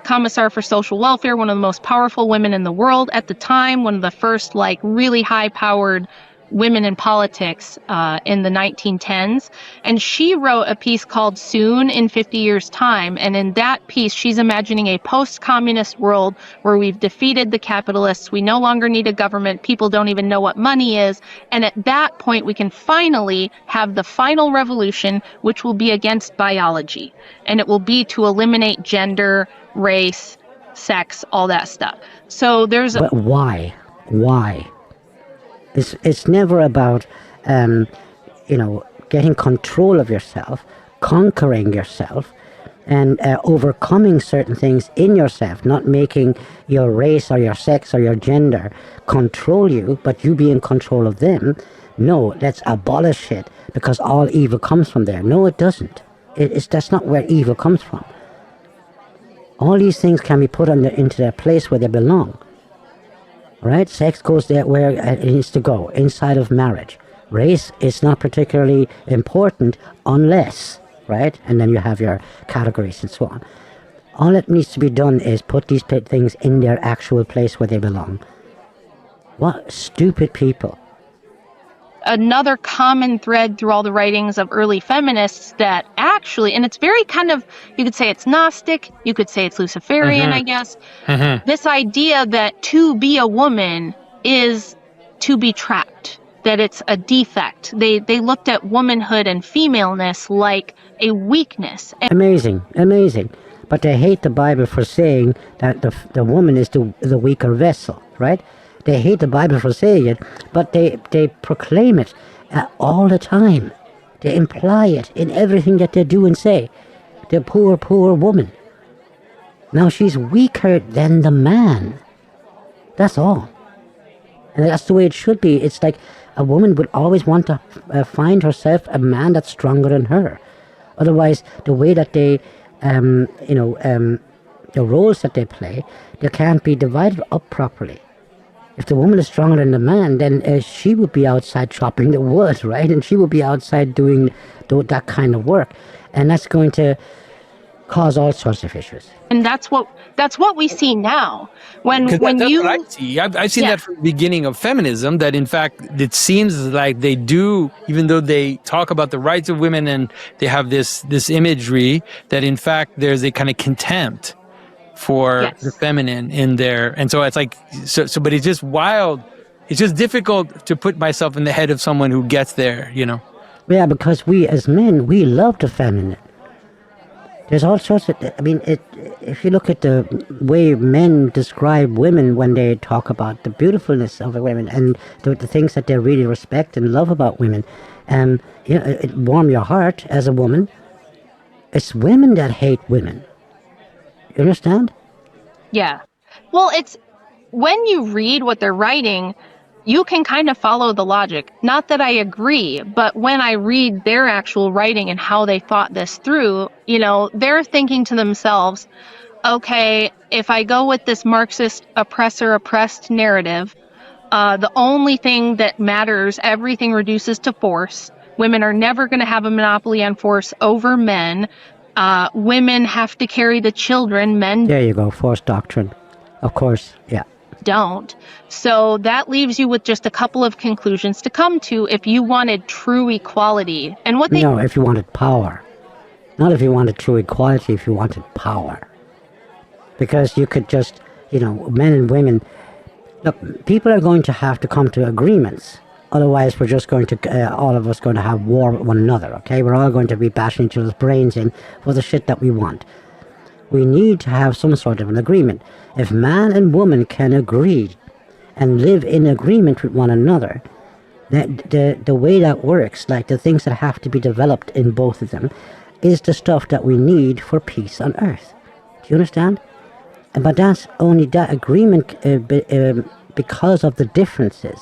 commissar for social welfare, one of the most powerful women in the world at the time, one of the first really high-powered women in politics in the 1910s. And she wrote a piece called Soon in 50 Years' Time. And in that piece, she's imagining a post-communist world where we've defeated the capitalists. We no longer need a government. People don't even know what money is. And at that point, we can finally have the final revolution, which will be against biology. And it will be to eliminate gender, race, sex, all that stuff. So there's But why? It's never about getting control of yourself, conquering yourself, and overcoming certain things in yourself, not making your race or your sex or your gender control you, but you be in control of them. No, let's abolish it because all evil comes from there. No, it doesn't. That's not where evil comes from. All these things can be put into their place where they belong. Right? Sex goes there where it needs to go, inside of marriage. Race is not particularly important unless, right? And then you have your categories and so on. All that needs to be done is put these things in their actual place where they belong. What stupid people. Another common thread through all the writings of early feminists that actually, and it's very kind of, you could say it's Gnostic, you could say it's Luciferian, I guess. This idea that to be a woman is to be trapped, that it's a defect. They looked at womanhood and femaleness like a weakness. Amazing. But they hate the Bible for saying that the woman is the weaker vessel, right? They hate the Bible for saying it, but they proclaim it all the time. They imply it in everything that they do and say. The poor, poor woman. Now she's weaker than the man. That's all. And that's the way it should be. It's like a woman would always want to find herself a man that's stronger than her. Otherwise, the way that they, the roles that they play, they can't be divided up properly. If the woman is stronger than the man, then she would be outside chopping the wood, right? And she would be outside doing that kind of work. And that's going to cause all sorts of issues. And that's what we see now. When that's you, what I see. I've seen that from the beginning of feminism, that in fact it seems like they do, even though they talk about the rights of women and they have this imagery, that in fact there's a kind of contempt for the feminine in there. And so it's like, so, but it's just wild. It's just difficult to put myself in the head of someone who gets there, Yeah, because we as men, we love the feminine. There's all sorts of, if you look at the way men describe women when they talk about the beautifulness of a women and the things that they really respect and love about women, it warms your heart as a woman. It's women that hate women. You understand? Yeah. Well, it's when you read what they're writing, you can kind of follow the logic. Not that I agree, but when I read their actual writing and how they thought this through, they're thinking to themselves, okay, if I go with this Marxist oppressor-oppressed narrative, the only thing that matters, everything reduces to force. Women are never going to have a monopoly on force over men. Women have to carry the children, men There you go, forced doctrine. Of course, yeah. don't. So that leaves you with just a couple of conclusions to come to if you wanted true equality. And what they... No, if you wanted power. Not if you wanted true equality, if you wanted power. Because you could just, men and women... Look, people are going to have to come to agreements. Otherwise, we're just going to, all of us going to have war with one another, okay? We're all going to be bashing each other's brains in for the shit that we want. We need to have some sort of an agreement. If man and woman can agree and live in agreement with one another, the way that works, like the things that have to be developed in both of them, is the stuff that we need for peace on earth. Do you understand? But that's only that agreement because of the differences.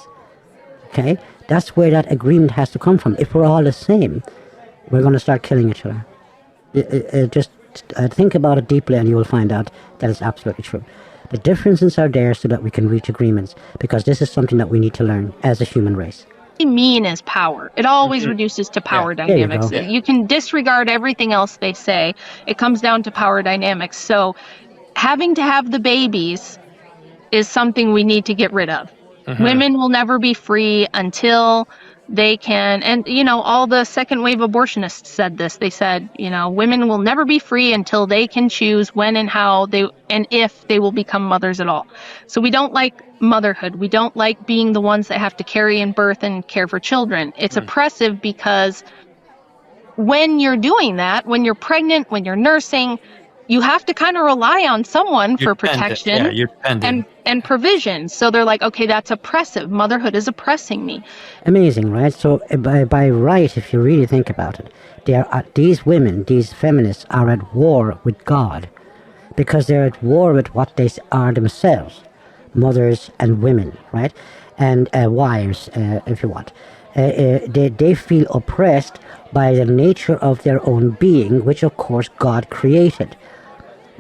Okay? That's where that agreement has to come from. If we're all the same, we're going to start killing each other. Just think about it deeply and you will find out that it's absolutely true. The differences are there so that we can reach agreements, because this is something that we need to learn as a human race. Mean is power. It always reduces to power dynamics. You can disregard everything else they say. It comes down to power dynamics. So having to have the babies is something we need to get rid of. Women will never be free until they can, and all the second wave abortionists said this. They said, women will never be free until they can choose when and how and if they will become mothers at all. So we don't like motherhood. We don't like being the ones that have to carry and birth and care for children. It's oppressive because when you're doing that, when you're pregnant, when you're nursing, you have to kind of rely on someone for protection and provision. So they're like, okay, that's oppressive. Motherhood is oppressing me. Amazing, right? So by right, if you really think about it, these women, these feminists, are at war with God, because they're at war with what they are themselves, mothers and women, right? And wives, if you want. They feel oppressed by the nature of their own being, which of course God created.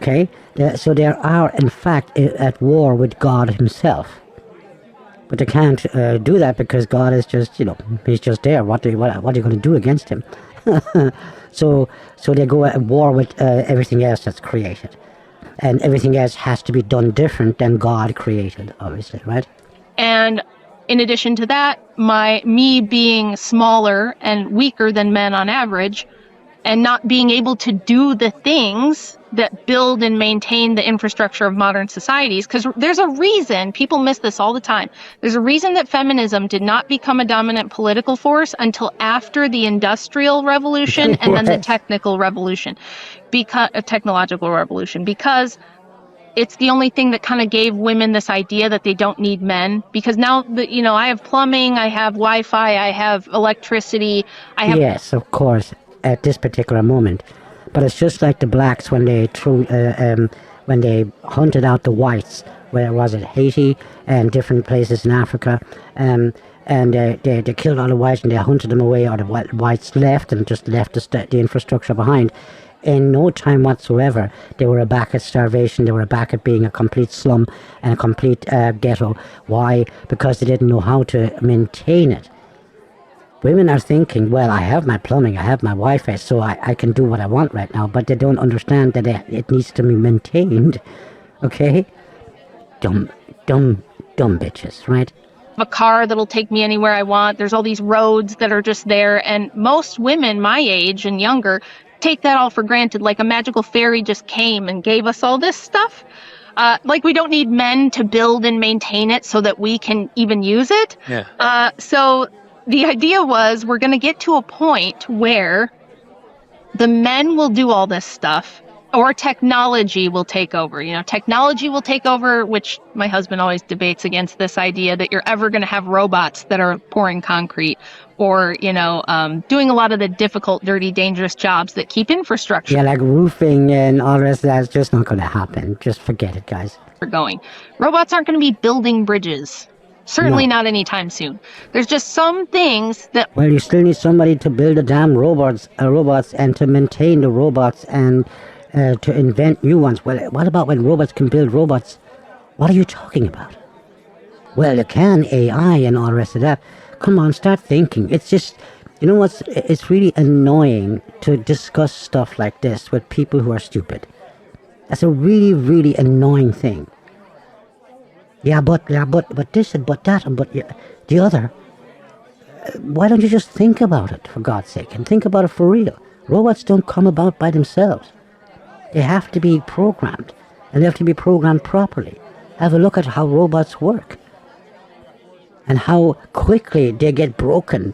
Okay, so they are in fact at war with God himself, but they can't do that because God is just, he's just there. What are you going to do against him? so they go at war with everything else that's created, and everything else has to be done different than God created, obviously, right? And in addition to that, me being smaller and weaker than men on average, and not being able to do the things that build and maintain the infrastructure of modern societies. Because there's a reason, people miss this all the time, there's a reason that feminism did not become a dominant political force until after the Industrial Revolution and then the technological revolution, because it's the only thing that kind of gave women this idea that they don't need men. Because now, I have plumbing, I have Wi-Fi, I have electricity, I have... Yes, of course, at this particular moment. But it's just like the blacks when they hunted out the whites, where was it, Haiti and different places in Africa, and they killed all the whites and they hunted them away, or the whites left and just left the infrastructure behind. In no time whatsoever, they were back at starvation, they were back at being a complete slum and a complete ghetto. Why? Because they didn't know how to maintain it. Women are thinking, well, I have my plumbing, I have my Wi-Fi, so I can do what I want right now, but they don't understand that it needs to be maintained, okay? Dumb bitches, right? A car that'll take me anywhere I want. There's all these roads that are just there, and most women my age and younger take that all for granted, like a magical fairy just came and gave us all this stuff. Like we don't need men to build and maintain it so that we can even use it. Yeah. So the idea was we're going to get to a point where the men will do all this stuff, or technology will take over. Technology will take over, which my husband always debates against this idea that you're ever going to have robots that are pouring concrete or, doing a lot of the difficult, dirty, dangerous jobs that keep infrastructure. Yeah, like roofing and all the rest of that's just not going to happen. Just forget it, guys. Robots aren't going to be building bridges. Certainly not anytime soon. There's just some things that... Well, you still need somebody to build the damn robots and to maintain the robots and to invent new ones. Well, what about when robots can build robots? What are you talking about? Well, you can, AI and all the rest of that. Come on, start thinking. It's just, it's really annoying to discuss stuff like this with people who are stupid. That's a really, really annoying thing. But this and but that and but the other. Why don't you just think about it, for God's sake, and think about it for real? Robots don't come about by themselves. They have to be programmed, and they have to be programmed properly. Have a look at how robots work, and how quickly they get broken.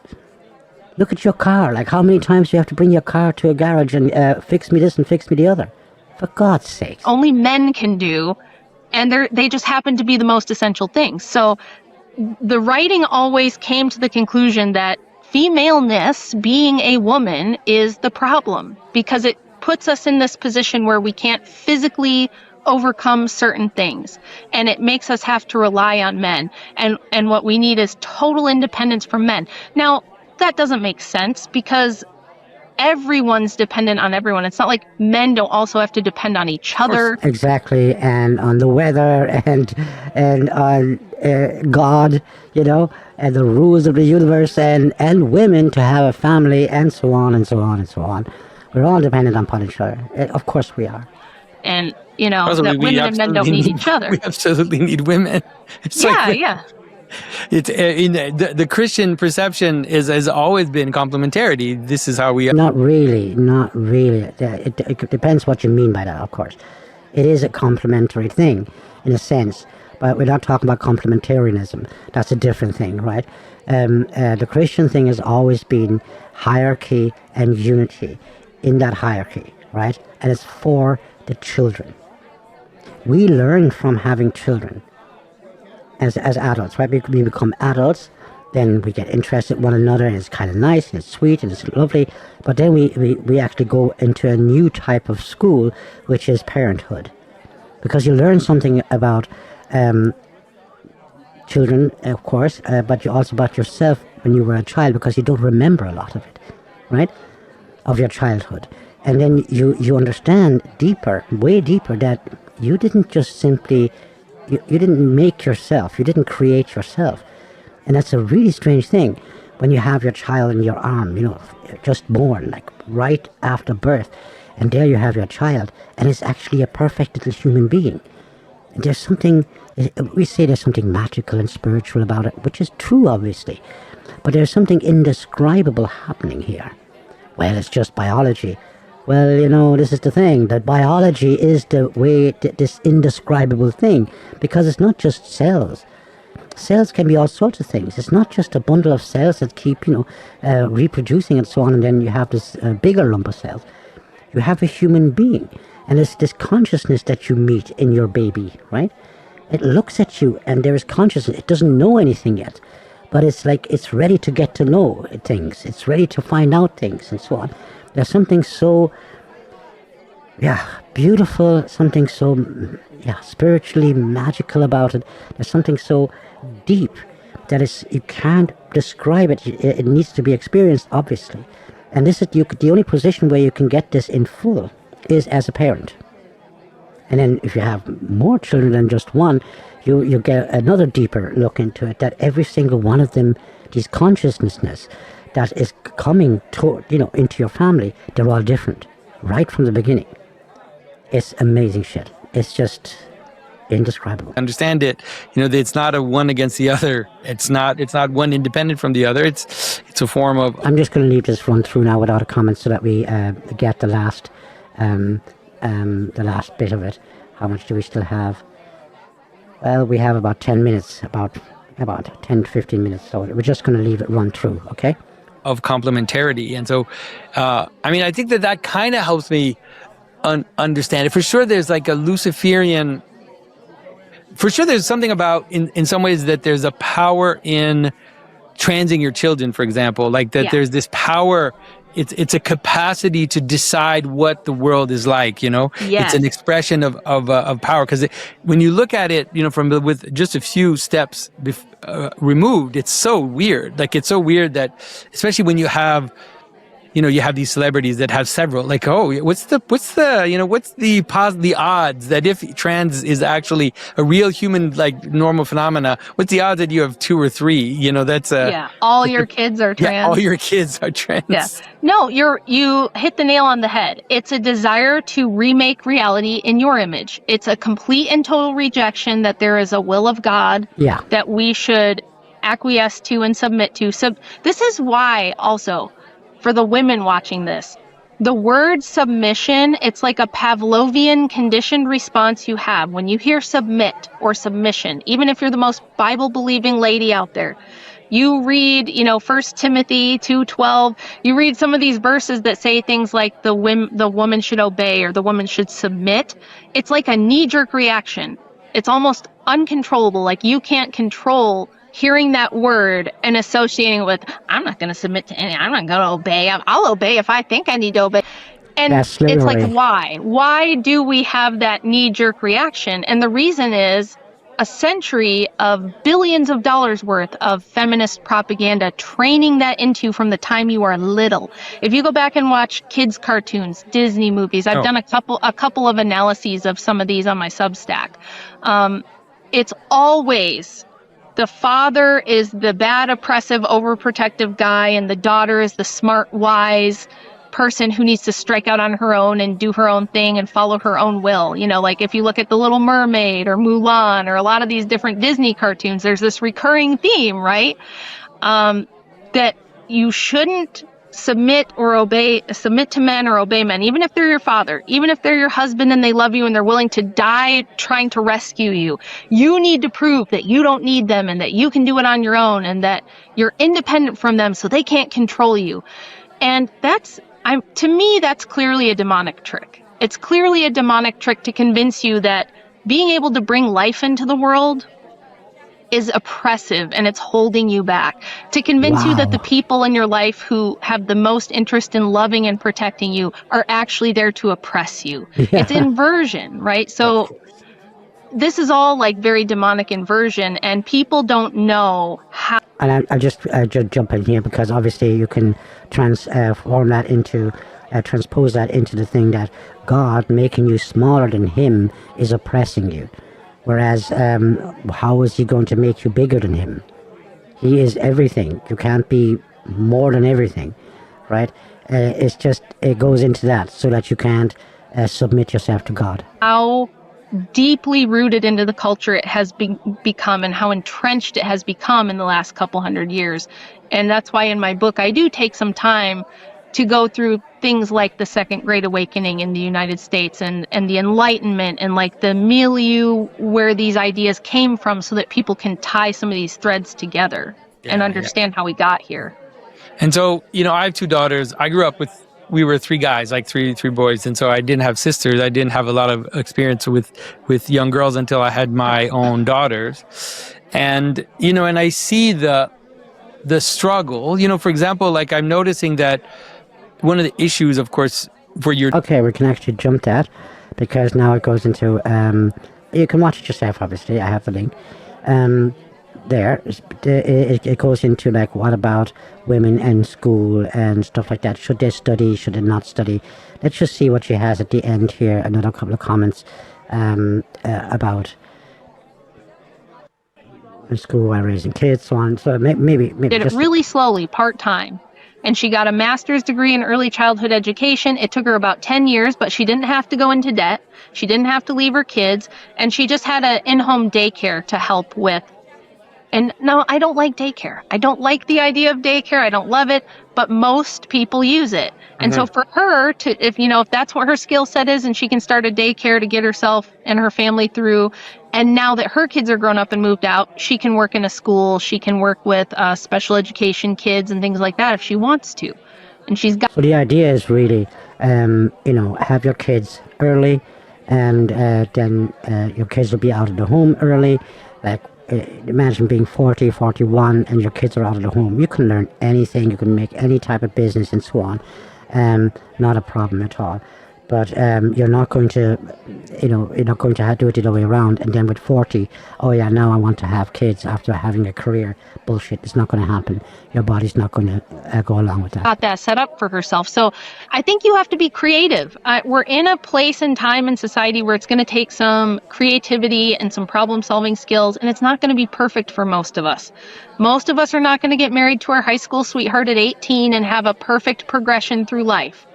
Look at your car, like how many times you have to bring your car to a garage and fix me this and fix me the other. For God's sake. Only men can do. and they just happen to be the most essential things. So the writing always came to the conclusion that femaleness, being a woman, is the problem, because it puts us in this position where we can't physically overcome certain things, and it makes us have to rely on men, and what we need is total independence from men. Now, that doesn't make sense, because everyone's dependent on everyone. It's not like men don't also have to depend on each other. Exactly, and on the weather, and on God, and the rules of the universe, and women to have a family, and so on and so on and so on. We're all dependent on each other. Of course we are. And Also, that women and men don't need each other. We absolutely need women. It's yeah. It's in the Christian perception has always been complementarity. This is how we. Not really. It depends what you mean by that. Of course, it is a complementary thing, in a sense, but we're not talking about complementarianism. That's a different thing, right? The Christian thing has always been hierarchy and unity in that hierarchy, right? And it's for the children. We learn from having children. As adults, right? We become adults, then we get interested in one another, and it's kind of nice, and it's sweet, and it's lovely, but then we actually go into a new type of school, which is parenthood. Because you learn something about children, of course, but you also about yourself when you were a child, because you don't remember a lot of it, right? Of your childhood. And then you understand deeper, way deeper, that you didn't just simply... You didn't make yourself. You didn't create yourself. And that's a really strange thing when you have your child in your arm, just born, like right after birth. And there you have your child, and it's actually a perfect little human being. And there's something, we say there's something magical and spiritual about it, which is true, obviously. But there's something indescribable happening here. Well, it's just biology. Well, this is the thing, that biology is the way, this indescribable thing, because it's not just cells. Cells can be all sorts of things. It's not just a bundle of cells that keep, reproducing and so on, and then you have this bigger lump of cells. You have a human being, and it's this consciousness that you meet in your baby, right? It looks at you, and there is consciousness. It doesn't know anything yet, but it's like it's ready to get to know things. It's ready to find out things, and so on. There's something so, beautiful, something so, spiritually magical about it. There's something so deep that you can't describe it. It needs to be experienced, obviously. And this is the only position where you can get this in full is as a parent. And then if you have more children than just one, you get another deeper look into it, that every single one of them, these consciousness that is coming into your family, they're all different right from the beginning. It's amazing shit. It's just indescribable. Understand it. It's not a one against the other. It's not one independent from the other. It's a form of. I'm just going to leave this run through now without a comment, so that we get the last bit of it. How much do we still have? Well, we have about 10 minutes, about 10 to 15 minutes. So we're just going to leave it run through, okay? Of complementarity. And so, I think that kind of helps me understand it. For sure, there's like a Luciferian, for sure there's something about, in some ways, that there's a power in transing your children, for example, like that there's this power, it's a capacity to decide what the world is like, Yes. It's an expression of power. Because when you look at it, with just a few steps removed, it's so weird. Like, it's so weird that, especially when you have these celebrities that have several, like, what's the odds that if trans is actually a real human, like, normal phenomena, what's the odds that you have 2 or 3? That's all your kids are trans. Yeah, all your kids are trans. Yeah. No, you hit the nail on the head. It's a desire to remake reality in your image. It's a complete and total rejection that there is a will of God that we should acquiesce to and submit to. So this is why also, for the women watching this, the word submission, it's like a Pavlovian conditioned response you have when you hear submit or submission. Even if you're the most Bible-believing lady out there, you read, 1 Timothy 2:12, you read some of these verses that say things like the woman should obey or the woman should submit. It's like a knee-jerk reaction. It's almost uncontrollable. Like you can't control hearing that word and associating it with, I'm not going to submit to any, I'm not going to obey. I'll obey if I think I need to obey. And That's it's like, slavery. why? Why do we have that knee-jerk reaction? And the reason is a century of billions of dollars worth of feminist propaganda, training that into you from the time you are little. If you go back and watch kids' cartoons, Disney movies, I've done a couple of analyses of some of these on my Substack. It's always the father is the bad, oppressive, overprotective guy, and the daughter is the smart, wise person who needs to strike out on her own and do her own thing and follow her own will. You know, like if you look at The Little Mermaid or Mulan or a lot of these different Disney cartoons, there's this recurring theme, right? That you shouldn't submit to men or obey men, even if they're your father, even if they're your husband and they love you and they're willing to die trying to rescue you. You need to prove that you don't need them and that you can do it on your own and that you're independent from them so they can't control you. And to me, that's clearly a demonic trick. It's clearly a demonic trick to convince you that being able to bring life into the world is oppressive and it's holding you back. To convince you that the people in your life who have the most interest in loving and protecting you are actually there to oppress you. Yeah. It's inversion, right? So this is all like very demonic inversion, and people don't know how. And I just jump in here because obviously you can transpose that into the thing that God making you smaller than Him is oppressing you. Whereas, how is He going to make you bigger than Him? He is everything. You can't be more than everything, right? It goes into that so that you can't submit yourself to God. How deeply rooted into the culture it has become and how entrenched it has become in the last couple hundred years. And that's why in my book, I do take some time to go through things like the Second Great Awakening in the United States and the Enlightenment and like the milieu where these ideas came from so that people can tie some of these threads together and understand how we got here. And so, I have two daughters. I grew up we were three guys, like three boys. And so I didn't have sisters. I didn't have a lot of experience with young girls until I had my own daughters. And, and I see the struggle, for example, like I'm noticing that one of the issues, of course, Okay, we can actually jump that because now it goes into, you can watch it yourself, obviously. I have the link. It goes into like, what about women in school and stuff like that? Should they study? Should they not study? Let's just see what she has at the end here. Another couple of comments about in school while raising kids, so on. So maybe did it really slowly, part-time. And she got a master's degree in early childhood education. It took her about 10 years, but she didn't have to go into debt. She didn't have to leave her kids. And she just had an in-home daycare to help with. And no, I don't like daycare. I don't like the idea of daycare. I don't love it, but most people use it. And so for her if that's what her skill set is and she can start a daycare to get herself and her family through. And now that her kids are grown up and moved out, she can work in a school. She can work with special education kids and things like that if she wants to. And she's got. So the idea is really, have your kids early and then your kids will be out of the home early. Like, imagine being 40, 41 and your kids are out of the home. You can learn anything, you can make any type of business and so on. Not a problem at all. But you're not going to, you're not going to do it the other way around. And then with 40, now I want to have kids after having a career. Bullshit, it's not going to happen. Your body's not going to go along with that. Got that set up for herself. So I think you have to be creative. We're in a place and time in society where it's going to take some creativity and some problem solving skills. And it's not going to be perfect for most of us. Most of us are not going to get married to our high school sweetheart at 18 and have a perfect progression through life.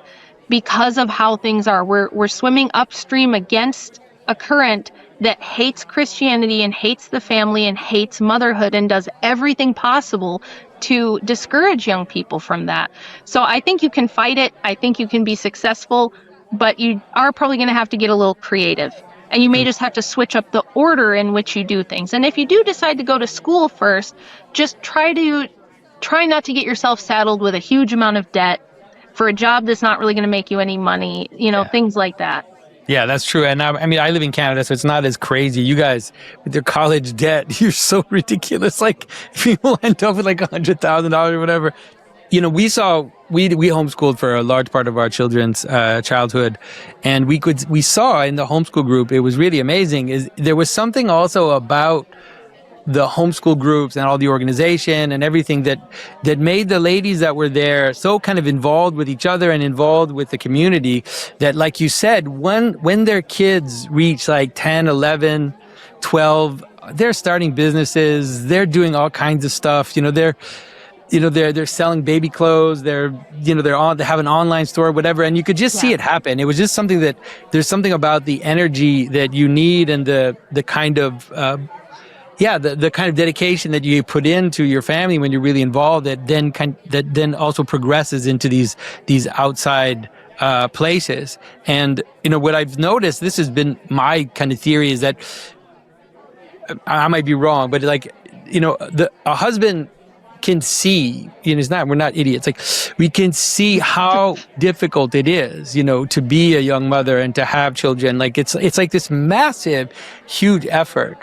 Because of how things are, we're swimming upstream against a current that hates Christianity and hates the family and hates motherhood and does everything possible to discourage young people from that. So I think you can fight it. I think you can be successful, but you are probably going to have to get a little creative. And you may just have to switch up the order in which you do things. And if you do decide to go to school first, just try not to get yourself saddled with a huge amount of debt for a job that's not really going to make you any money, things like that. Yeah, that's true. And I mean, I live in Canada, so it's not as crazy. You guys, with your college debt, you're so ridiculous. Like, people end up with like $100,000 or whatever. You know, we homeschooled for a large part of our children's childhood, and we saw in the homeschool group, it was really amazing. Is there was something also about the homeschool groups and all the organization and everything that made the ladies that were there so kind of involved with each other and involved with the community that, like you said, when their kids reach like 10, 11, 12, they're starting businesses, they're doing all kinds of stuff. They're selling baby clothes. They have an online store, whatever. And you could just see it happen. It was just something that there's something about the energy that you need and the kind of, the kind of dedication that you put into your family when you're really involved that then also progresses into these outside places. And, what I've noticed, this has been my kind of theory, is that I might be wrong, but like, a husband can see, we're not idiots. Like, we can see how difficult it is, to be a young mother and to have children. Like, it's like this massive, huge effort.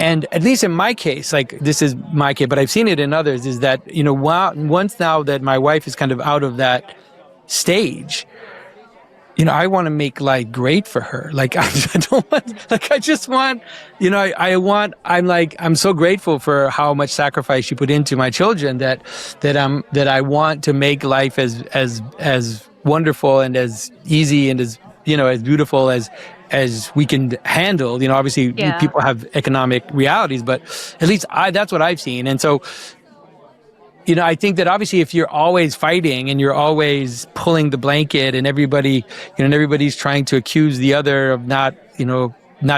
And at least in my case, like, this is my case, but I've seen it in others, is that, once now that my wife is kind of out of that stage, I want to make life great for her. Like, I'm so grateful for how much sacrifice she put into my children that I want to make life as wonderful and as easy and as beautiful as we can handle. Obviously people have economic realities, but at least that's what I've seen. And so, I think that obviously if you're always fighting and you're always pulling the blanket and everybody's trying to accuse the other of not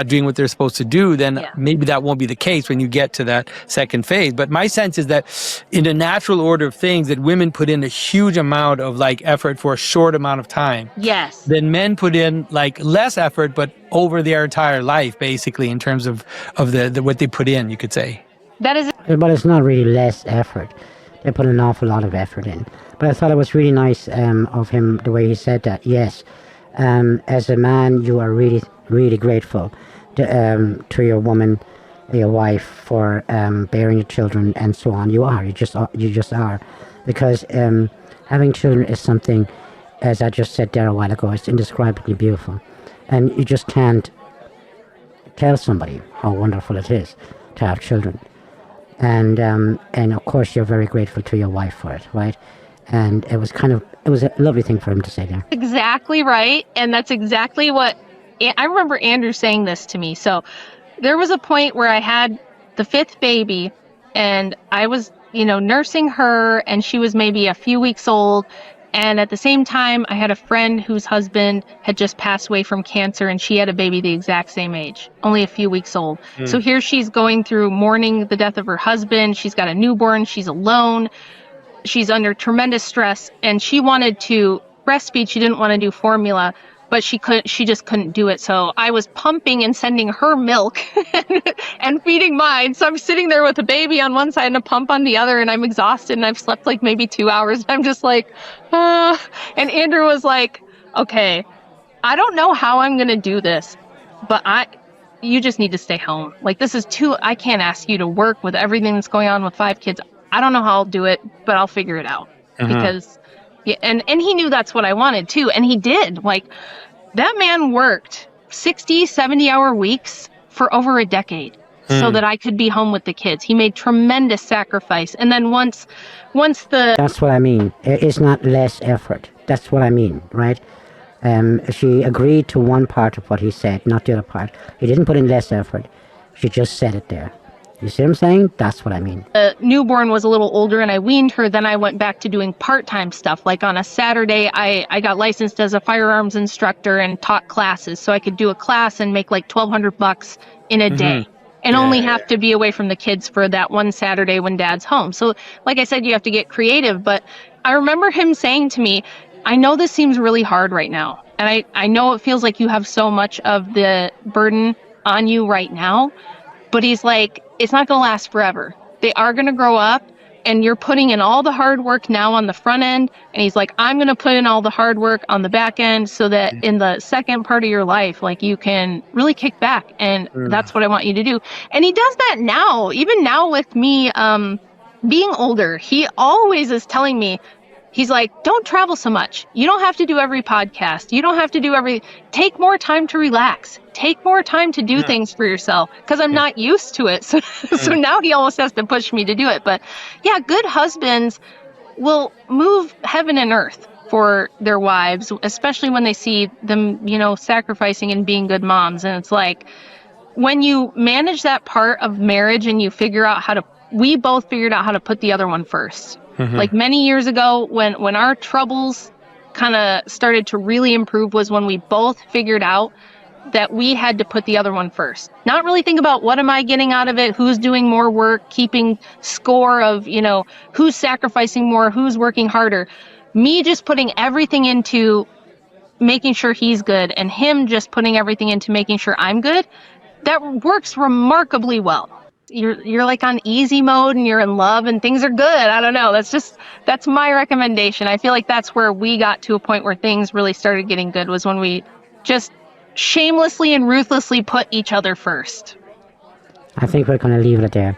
doing what they're supposed to do, then maybe that won't be the case when you get to that second phase. But my sense is that in the natural order of things, that women put in a huge amount of like effort for a short amount of time. Yes. Then men put in like less effort, but over their entire life, basically, in terms of the what they put in, you could say. That is. But it's not really less effort. They put an awful lot of effort in. But I thought it was really nice of him, the way he said that. Yes, as a man, you are really, really grateful to your woman, your wife, for bearing your children and so on. You are. You just are. Because having children is something, as I just said there a while ago, it's indescribably beautiful. And you just can't tell somebody how wonderful it is to have children. And of course you're very grateful to your wife for it, right? And it was a lovely thing for him to say there. Exactly right. And that's exactly what I remember Andrew saying this to me. So there was a point where I had the fifth baby and I was, nursing her, and she was maybe a few weeks old. And at the same time, I had a friend whose husband had just passed away from cancer, and she had a baby the exact same age, only a few weeks old. So here she's going through mourning the death of her husband. She's got a newborn. She's alone. She's under tremendous stress, and she wanted to breastfeed. She didn't want to do formula, but she just couldn't do it. So I was pumping and sending her milk and feeding mine. So I'm sitting there with a baby on one side and a pump on the other, and I'm exhausted, and I've slept like maybe 2 hours. And I'm just like, and Andrew was like, okay, I don't know how I'm going to do this, but you just need to stay home. Like, I can't ask you to work with everything that's going on with 5 kids. I don't know how I'll do it, but I'll figure it out. Because, and he knew that's what I wanted too. And he did. Like, that man worked 60, 70-hour weeks for over a decade so that I could be home with the kids. He made tremendous sacrifice. And then once That's what I mean. It's not less effort. That's what I mean, right? She agreed to one part of what he said, not the other part. He didn't put in less effort. She just said it there. You see what I'm saying? That's what I mean. The newborn was a little older and I weaned her. Then I went back to doing part-time stuff. Like on a Saturday, I got licensed as a firearms instructor and taught classes. So I could do a class and make like $1,200 in a day and only have to be away from the kids for that one Saturday when dad's home. So like I said, you have to get creative. But I remember him saying to me, I know this seems really hard right now. And I know it feels like you have so much of the burden on you right now. But he's like, it's not going to last forever. They are going to grow up and you're putting in all the hard work now on the front end. And he's like, I'm going to put in all the hard work on the back end so that in the second part of your life, like, you can really kick back. And that's what I want you to do. And he does that now, even now with me, being older. He always is telling me, he's like, don't travel so much. You don't have to do every podcast. You don't have to do take more time to relax. Take more time to do things for yourself, because I'm not used to it. So, so now he almost has to push me to do it. But yeah, good husbands will move heaven and earth for their wives, especially when they see them, you know, sacrificing and being good moms. And it's like, when you manage that part of marriage and you figure out we both figured out how to put the other one first. Like many years ago, when our troubles kind of started to really improve, was when we both figured out that we had to put the other one first. Not really think about what am I getting out of it, who's doing more work, keeping score of, you know, who's sacrificing more, who's working harder. Me just putting everything into making sure he's good, and him just putting everything into making sure I'm good. That works remarkably well. You're like on easy mode and you're in love and things are good. I don't know. That's my recommendation. I feel like that's where we got to a point where things really started getting good, was when we just shamelessly and ruthlessly put each other first. I think we're going to leave it there,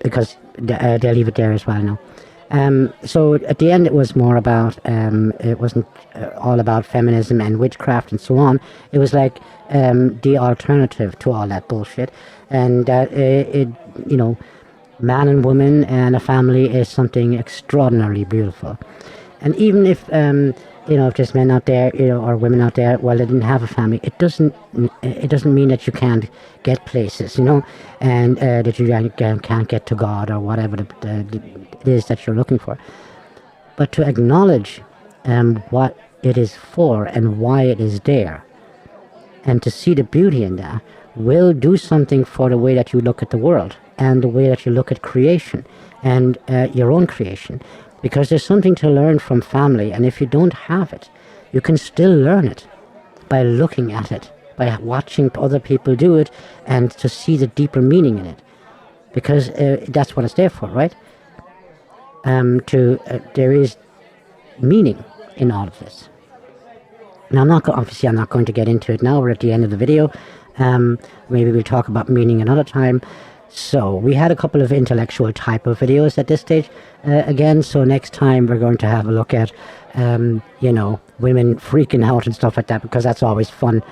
because they'll leave it there as well now. So at the end, it was more about, it wasn't all about feminism and witchcraft and so on. It was like the alternative to all that bullshit. And you know, man and woman and a family is something extraordinarily beautiful. And even if, you know, if there's men out there, you know, or women out there, well, they didn't have a family, it doesn't mean that you can't get places, you know, and that you can't get to God or whatever it is that you're looking for. But to acknowledge what it is for and why it is there, and to see the beauty in that, will do something for the way that you look at the world and the way that you look at creation and your own creation. Because there's something to learn from family, and if you don't have it, you can still learn it by looking at it, by watching other people do it, and to see the deeper meaning in it. Because that's what it's there for, right? There is meaning in all of this. Now, obviously I'm not going to get into it now. We're at the end of the video. Maybe we'll talk about meaning another time. So we had a couple of intellectual type of videos at this stage again. So next time we're going to have a look at, you know, women freaking out and stuff like that, because that's always fun.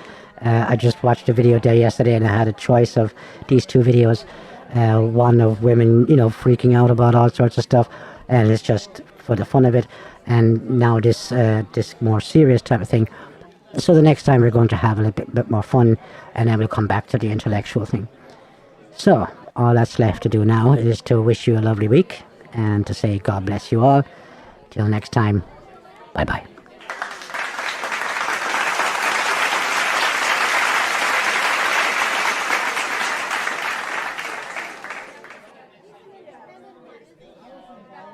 I just watched a video there yesterday and I had a choice of these two videos. One of women, you know, freaking out about all sorts of stuff, and it's just for the fun of it. And now this more serious type of thing. So the next time we're going to have a little bit more fun, and then we'll come back to the intellectual thing. So all that's left to do now is to wish you a lovely week and to say God bless you all. Till next time, bye bye.